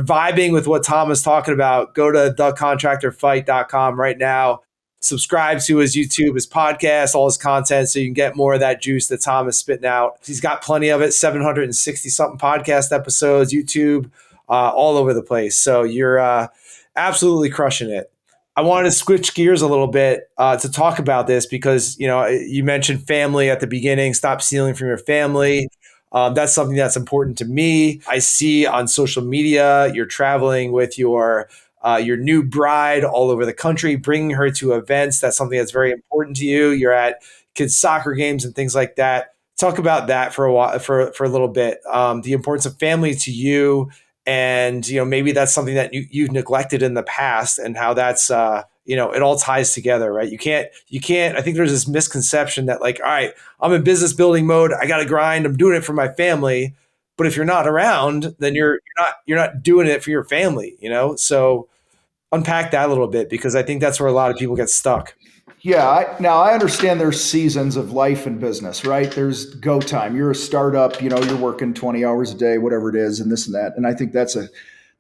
vibing with what Tom is talking about. Go to thecontractorfight.com right now. Subscribe to his YouTube, his podcast, all his content, so you can get more of that juice that Tom is spitting out. He's got plenty of it, 760 something podcast episodes, YouTube, all over the place. So you're absolutely crushing it. I wanted to switch gears a little bit to talk about this because, you mentioned family at the beginning. Stop stealing from your family. That's something that's important to me. I see on social media, you're traveling with your new bride all over the country, bringing her to events. That's something that's very important to you. You're at kids' soccer games and things like that. Talk about that for a while, for a little bit. The importance of family to you, and maybe that's something that you've neglected in the past, and how that's it all ties together, right? You can't, I think there's this misconception that like, all right, I'm in business building mode. I got to grind. I'm doing it for my family. But if you're not around, then you're not doing it for your family, So unpack that a little bit because I think that's where a lot of people get stuck. Yeah, now I understand there's seasons of life and business, right? There's go time. You're a startup, you're working 20 hours a day, whatever it is, and this and that. And I think that's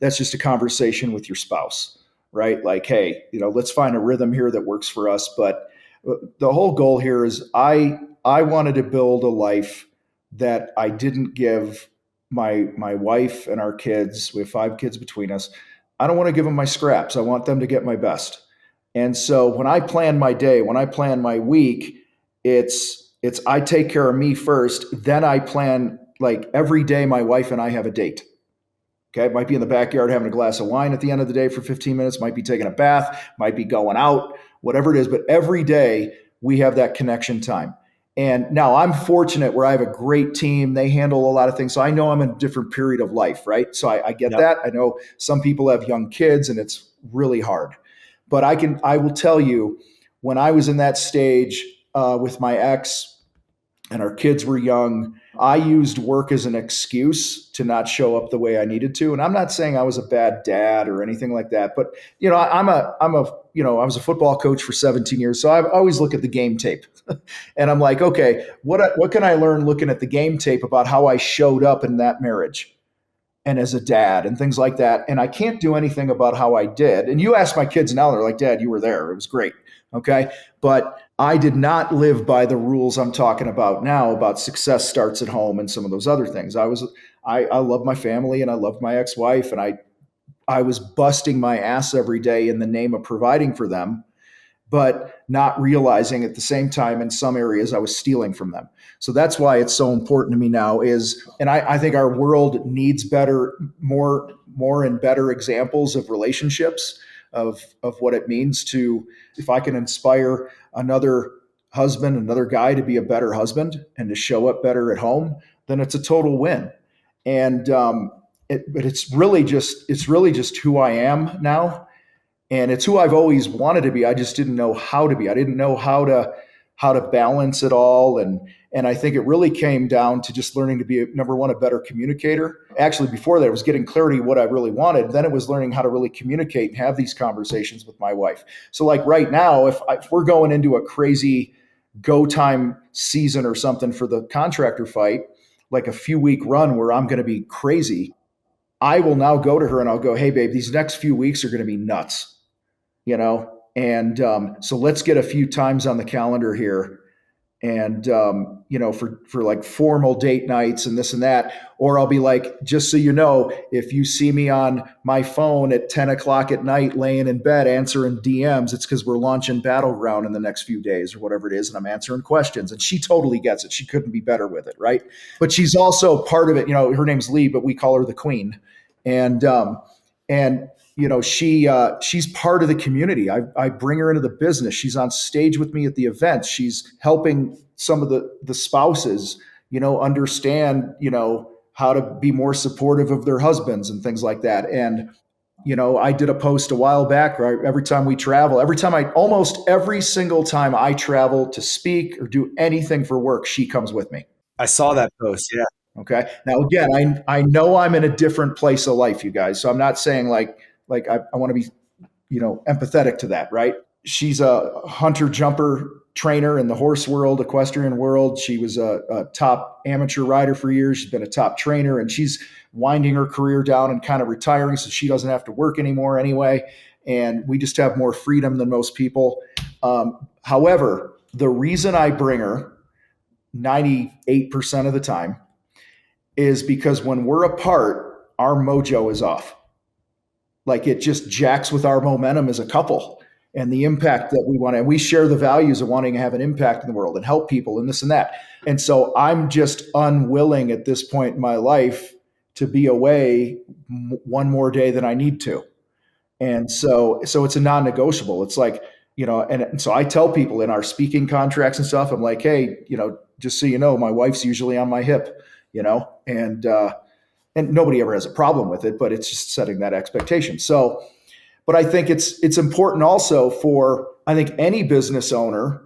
just a conversation with your spouse, right? Like, hey, let's find a rhythm here that works for us. But the whole goal here is I wanted to build a life that I didn't give my wife and our kids. We have 5 kids between us. I don't want to give them my scraps. I want them to get my best. And so when I plan my day, when I plan my week, it's I take care of me first, then I plan like every day my wife and I have a date. Okay, it might be in the backyard having a glass of wine at the end of the day for 15 minutes, might be taking a bath, might be going out, whatever it is, but every day we have that connection time. And now I'm fortunate where I have a great team. They handle a lot of things. So I know I'm in a different period of life, right? So I get Yep. that. I know some people have young kids and it's really hard. But I will tell you, when I was in that stage with my ex and our kids were young, I used work as an excuse to not show up the way I needed to. And I'm not saying I was a bad dad or anything like that, but I was a football coach for 17 years, so I always look at the game tape, and I'm like, okay, what can I learn looking at the game tape about how I showed up in that marriage? And as a dad and things like that. And I can't do anything about how I did. And you ask my kids now, they're like, Dad, you were there. It was great. Okay. But I did not live by the rules I'm talking about now about success starts at home and some of those other things. I love my family and I loved my ex-wife and I was busting my ass every day in the name of providing for them, but not realizing at the same time in some areas I was stealing from them. So that's why it's so important to me now and I think our world needs more and better examples of relationships of what it means to, if I can inspire another husband, another guy to be a better husband and to show up better at home, then it's a total win. And, but it's really just who I am now, and it's who I've always wanted to be. I just didn't know how to be. I didn't know how to balance it all, and I think it really came down to just learning to be number one, a better communicator. Actually, before that, it was getting clarity what I really wanted. Then it was learning how to really communicate and have these conversations with my wife. So, like right now, if we're going into a crazy go time season or something for the contractor fight, like a few week run where I'm going to be crazy, I will now go to her and I'll go, hey, babe, these next few weeks are going to be nuts, and so let's get a few times on the calendar here, and for like formal date nights and this and that. Or I'll be like, just so you know, if you see me on my phone at 10 o'clock at night laying in bed answering DMs, it's because we're launching Battleground in the next few days or whatever it is, and I'm answering questions. And she totally gets it. She couldn't be better with it, right? But she's also part of it. Her name's Lee, but we call her the Queen. And she's part of the community. I bring her into the business. She's on stage with me at the events. She's helping some of the spouses, understand, how to be more supportive of their husbands and things like that. And, I did a post a while back, right? Almost every single time I travel to speak or do anything for work, she comes with me. I saw that post. Yeah. Okay. Now, again, I know I'm in a different place of life, you guys. So I'm not saying like I want to be, empathetic to that, right? She's a hunter jumper trainer in the horse world, equestrian world. She was a top amateur rider for years. She's been a top trainer, and she's winding her career down and kind of retiring so she doesn't have to work anymore anyway. And we just have more freedom than most people. However, the reason I bring her 98% of the time is because when we're apart, our mojo is off. Like it just jacks with our momentum as a couple and the impact that we want. And we share the values of wanting to have an impact in the world and help people and this and that. And so I'm just unwilling at this point in my life to be away one more day than I need to. And so it's a non-negotiable. It's like, and so I tell people in our speaking contracts and stuff, I'm like, hey, just so you know, my wife's usually on my hip, and nobody ever has a problem with it, but it's just setting that expectation. So, But I think it's important also for, I think, any business owner,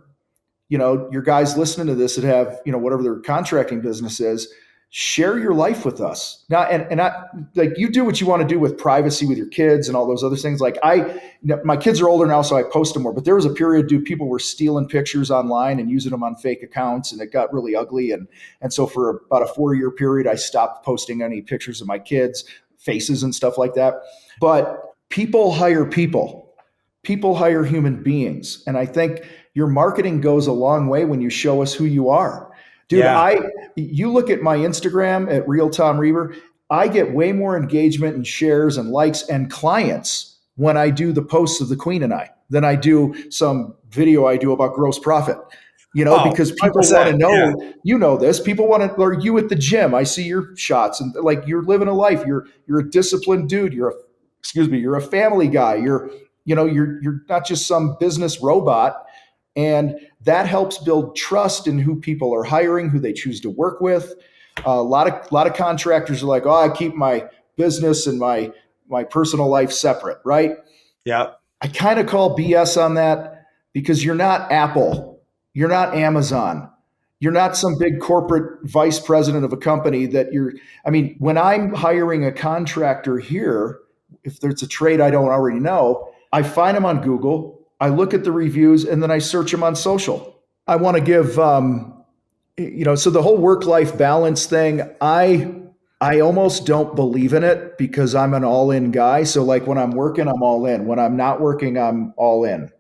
your guys listening to this that have, whatever their contracting business is, share your life with us now. And I, like, you do what you want to do with privacy with your kids and all those other things. Like my kids are older now, so I post them more, but there was a period, dude, people were stealing pictures online and using them on fake accounts, and it got really ugly. And so for about a 4-year period, I stopped posting any pictures of my kids' faces and stuff like that. But people hire human beings. And I think your marketing goes a long way when you show us who you are. Dude, Yeah. you look at my Instagram at Real Tom Reber, I get way more engagement and shares and likes and clients when I do the posts of the Queen and I than I do some video I do about gross profit. Oh, Because people want 100%. to Yeah. know this. People want to, or you at the gym. I see your shots, and like, you're living a life. You're a disciplined dude. You're a family guy. You're not just some business robot. And that helps build trust in who people are hiring, who they choose to work with. A lot of contractors are like, oh, I keep my business and my personal life separate, right? Yeah. I kind of call BS on that, because you're not Apple, you're not Amazon, you're not some big corporate vice president of a company I mean, when I'm hiring a contractor here, if there's a trade I don't already know, I find them on Google, I look at the reviews, and then I search them on social. I want to give, so the whole work-life balance thing, I almost don't believe in it, because I'm an all-in guy. So like, when I'm working, I'm all in. When I'm not working, I'm all in.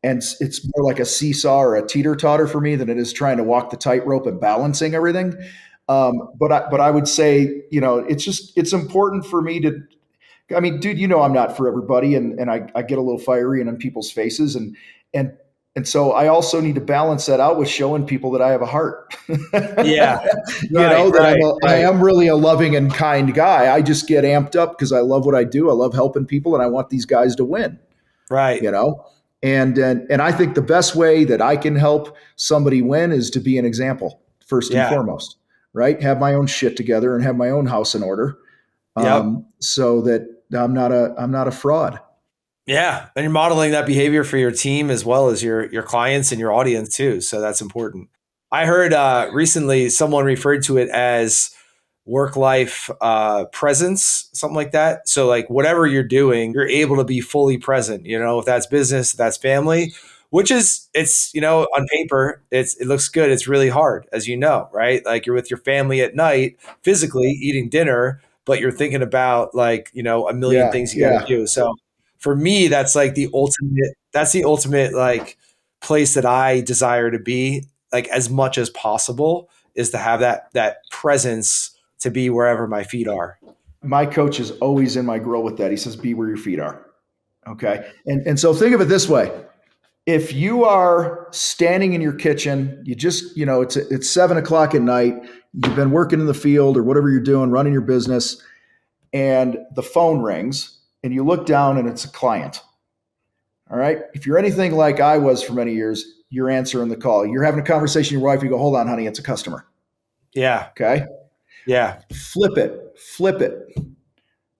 And it's more like a seesaw or a teeter-totter for me than it is trying to walk the tightrope and balancing everything. But I would say, it's important for me to, I mean, dude, I'm not for everybody, and I get a little fiery and in people's faces, and and so I also need to balance that out with showing people that I have a heart. Yeah. Right. That Right. I Right. am really a loving and kind guy. I just get amped up because I love what I do. I love helping people, and I want these guys to win. Right. You know, and I think the best way that I can help somebody win is to be an example first and Yeah. foremost. Right? Have my own shit together and have my own house in order, Yep. so that I'm not a fraud. Yeah. And you're modeling that behavior for your team as well as your clients and your audience too. So that's important. I heard recently someone referred to it as work life presence, something like that. So, like, whatever you're doing, you're able to be fully present. If that's business, if that's family, which is, it's, on paper, it looks good. It's really hard, as you know, right? Like, you're with your family at night, physically eating dinner, but you're thinking about, like, a million Yeah, things you got to yeah. do. So, for me, that's the ultimate, like, place that I desire to be, like, as much as possible, is to have that presence to be wherever my feet are. My coach is always in my grill with that. He says, "Be where your feet are." Okay, and so think of it this way: if you are standing in your kitchen, you just, it's 7 o'clock at night, you've been working in the field or whatever you're doing, running your business, and the phone rings, and you look down and it's a client. All right. If you're anything like I was for many years, you're answering the call. You're having a conversation with your wife. You go, "Hold on, honey, it's a customer." Yeah. Okay. Yeah. Flip it. Flip it.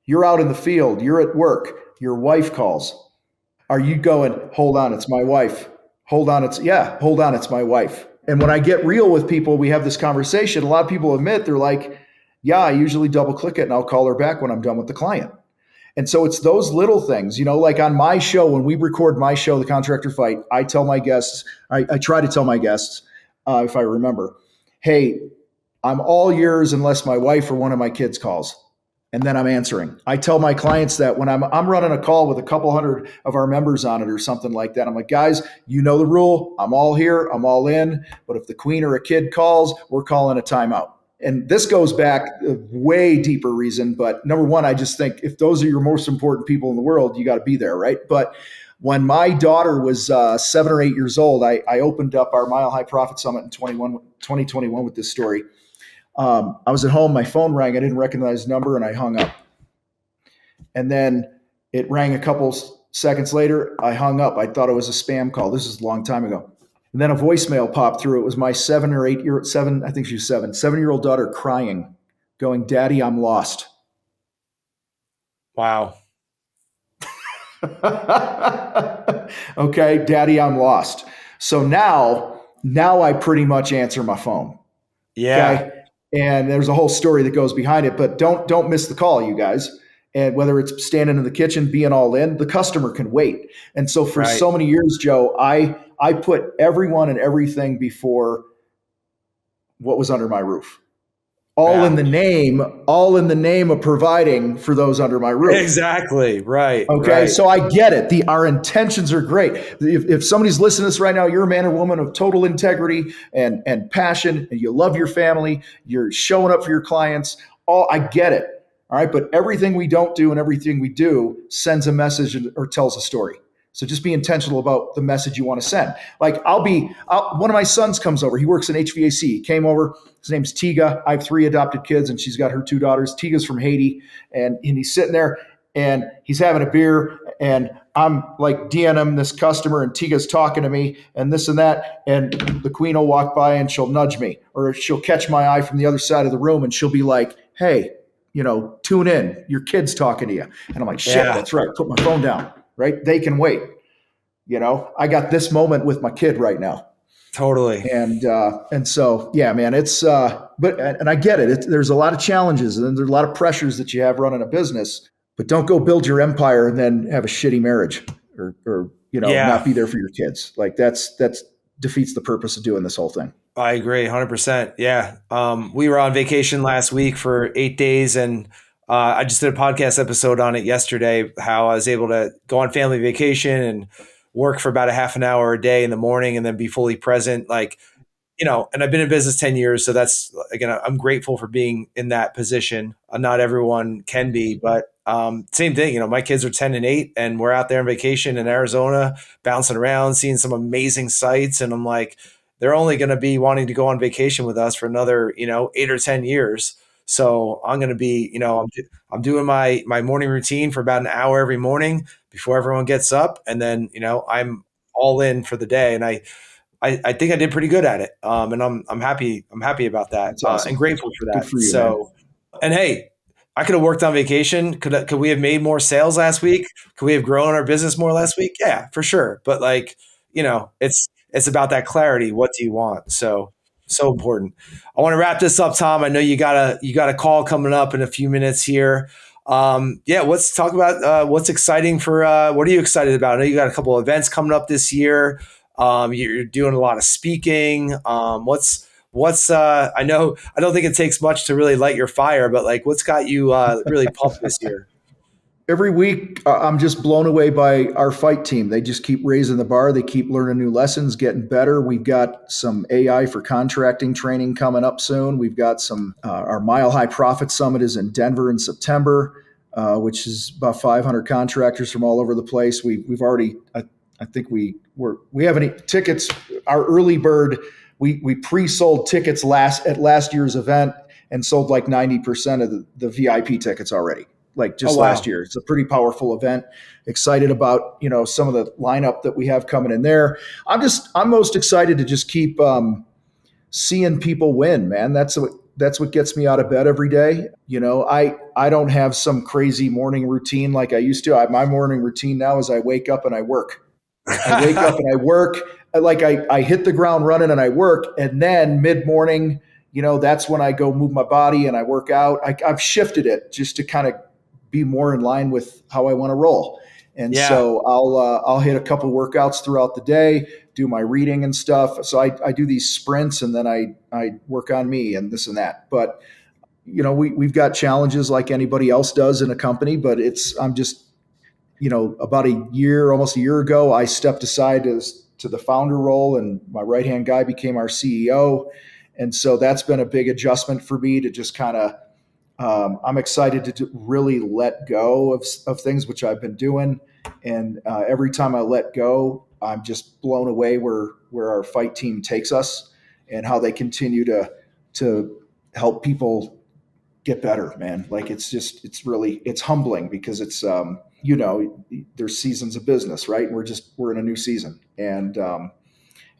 You're out in the field. You're at work. Your wife calls. Are you going, "Hold on, it's my wife. Hold on, it's my wife." And when I get real with people, we have this conversation. A lot of people admit, they're like, "Yeah, I usually double click it and I'll call her back when I'm done with the client." And so it's those little things, like on my show, when we record my show, The Contractor Fight, I tell my guests, I try to tell my guests, if I remember, "Hey, I'm all yours unless my wife or one of my kids calls." And then I'm answering. I tell my clients that when I'm running a call with a couple hundred of our members on it or something like that. I'm like, "Guys, you know the rule. I'm all here. I'm all in. But if the queen or a kid calls, we're calling a timeout." And this goes back a way deeper reason. But number one, I just think if those are your most important people in the world, you got to be there, right? But when my daughter was 7 or 8 years old, I opened up our Mile High Profit Summit in 2021 with this story. I was at home, my phone rang, I didn't recognize the number, and I hung up. And then it rang a couple seconds later, I hung up. I thought it was a spam call. This is a long time ago. And then a voicemail popped through. It was my 7 or 8 year, I think she was 7-year-old daughter crying, going, "Daddy, I'm lost." Wow. Okay, daddy, I'm lost. So now I pretty much answer my phone. Yeah. Okay. And there's a whole story that goes behind it, but don't miss the call, you guys. And whether it's standing in the kitchen, being all in, the customer can wait. And so for Right. so many years, Joe, I put everyone and everything before what was under my roof. Yeah. All in the name of providing for those under my roof. Exactly. Right. Okay, Right. so I get it. Our intentions are great. If somebody's listening to this right now, you're a man or woman of total integrity and passion, and you love your family, you're showing up for your clients. All I get it. All right, but everything we don't do and everything we do sends a message or tells a story. So just be intentional about the message you want to send. Like one of my sons comes over. He works in HVAC. He came over. His name's Tiga. I have 3 adopted kids, and she's got her 2 daughters. Tiga's from Haiti, and he's sitting there and he's having a beer, and I'm like DMing this customer, and Tiga's talking to me and this and that, and the queen will walk by and she'll nudge me, or she'll catch my eye from the other side of the room and she'll be like, hey, tune in, your kid's talking to you. And I'm like, shit, Yeah. that's right, put my phone down. Right, they can wait. I got this moment with my kid right now. Totally. And so yeah, man, it's but and I get it. There's a lot of challenges and there's a lot of pressures that you have running a business, but don't go build your empire and then have a shitty marriage, or Yeah. not be there for your kids. Like that's defeats the purpose of doing this whole thing. I agree 100%. Yeah. We were on vacation last week for 8 days, and I just did a podcast episode on it yesterday, how I was able to go on family vacation and work for about a half an hour a day in the morning and then be fully present. Like, and I've been in business 10 years. So that's, again, I'm grateful for being in that position. Not everyone can be, but same thing. My kids are 10 and 8, and we're out there on vacation in Arizona, bouncing around, seeing some amazing sights. And I'm like, they're only going to be wanting to go on vacation with us for another, 8 or 10 years. So I'm going to be, I'm doing my morning routine for about an hour every morning before everyone gets up. And then, I'm all in for the day. And I think I did pretty good at it, and I'm happy. I'm happy about that, That's and awesome. grateful for Good that. for you, man. So, and hey, I could have worked on vacation. Could we have made more sales last week? Could we have grown our business more last week? Yeah, for sure. But like, it's about that clarity. What do you want? So important. I want to wrap this up, Tom. I know you got a call coming up in a few minutes here. Yeah, let's talk about what's exciting for what are you excited about? I know you got a couple of events coming up this year. You're doing a lot of speaking. What's I don't think it takes much to really light your fire, but like what's got you really pumped this year? Every week, I'm just blown away by our fight team. They just keep raising the bar. They keep learning new lessons, getting better. We've got some AI for contracting training coming up soon. We've got our Mile High Profit Summit is in Denver in September, which is about 500 contractors from all over the place. We've already, I think we have any tickets. Our early bird, we pre-sold tickets at last year's event and sold like 90% of the VIP tickets already. Like Oh just last wow. year. It's a pretty powerful event. Excited about, some of the lineup that we have coming in there. I'm most excited to just keep seeing people win, man. That's what gets me out of bed every day. I don't have some crazy morning routine like I used to. My morning routine now is I wake up and I work. I wake up and I work. I hit the ground running and I work, and then mid morning, that's when I go move my body and I work out. I've shifted it just to kind of be more in line with how I want to roll. And Yeah. so I'll hit a couple workouts throughout the day, do my reading and stuff. So I do these sprints, and then I work on me and this and that. But we've got challenges like anybody else does in a company, but I'm just, about almost a year ago, I stepped aside to the founder role, and my right hand guy became our CEO. And so that's been a big adjustment for me to just kind of, I'm excited to really let go of things, which I've been doing. And every time I let go, I'm just blown away where our fight team takes us and how they continue to help people get better, man. Like it's humbling because there's seasons of business, right? We're in a new season, and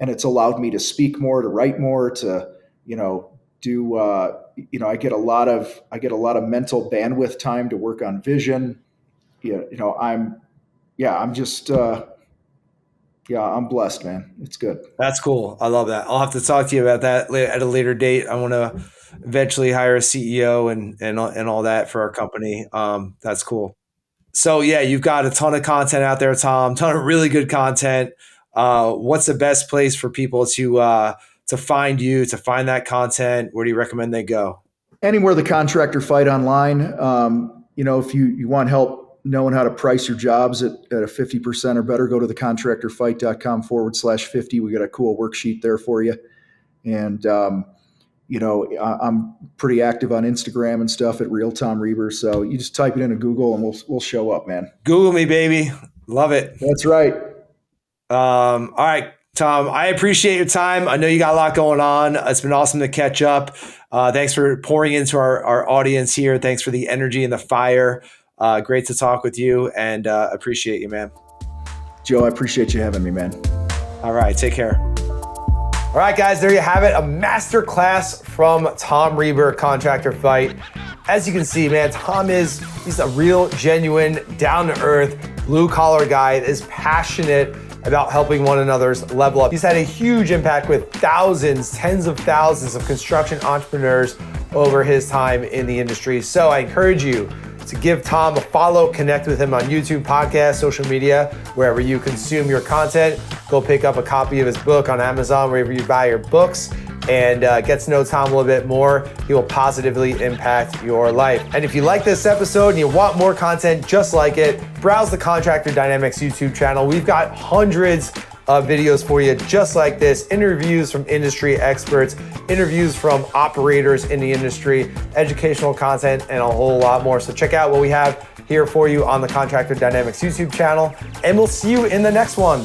it's allowed me to speak more, to write more, to do. I get a lot of mental bandwidth time to work on vision. I'm yeah, I'm just, yeah, I'm blessed, man. It's good. That's cool. I love that. I'll have to talk to you about that at a later date. I want to eventually hire a CEO and all that for our company. That's cool. So yeah, you've got a ton of content out there, Tom. Ton of really good content. What's the best place for people to find you, to find that content? Where do you recommend they go? Anywhere the Contractor Fight online. If you want help knowing how to price your jobs at a 50% or better, go to thecontractorfight.com/50. We got a cool worksheet there for you. And, I'm pretty active on Instagram and stuff at Real Tom Reber. So you just type it into Google and we'll show up, man. Google me, baby. Love it. That's right. All right, Tom, I appreciate your time. I know you got a lot going on. It's been awesome to catch up. Thanks for pouring into our audience here. Thanks for the energy and the fire. Great to talk with you, and appreciate you, man. Joe, I appreciate you having me, man. All right, take care. All right, guys, there you have it. A masterclass from Tom Reber, Contractor Fight. As you can see, man, he's a real, genuine, down-to-earth, blue-collar guy that is passionate about helping one another's level up. He's had a huge impact with thousands, tens of thousands of construction entrepreneurs over his time in the industry. So I encourage you to give Tom a follow, connect with him on YouTube, podcast, social media, wherever you consume your content. Go pick up a copy of his book on Amazon, wherever you buy your books, and get to know Tom a little bit more. He will positively impact your life. And if you like this episode and you want more content just like it, browse the Contractor Dynamics YouTube channel. We've got hundreds of videos for you just like this, interviews from industry experts, interviews from operators in the industry, educational content, and a whole lot more. So check out what we have here for you on the Contractor Dynamics YouTube channel, and we'll see you in the next one.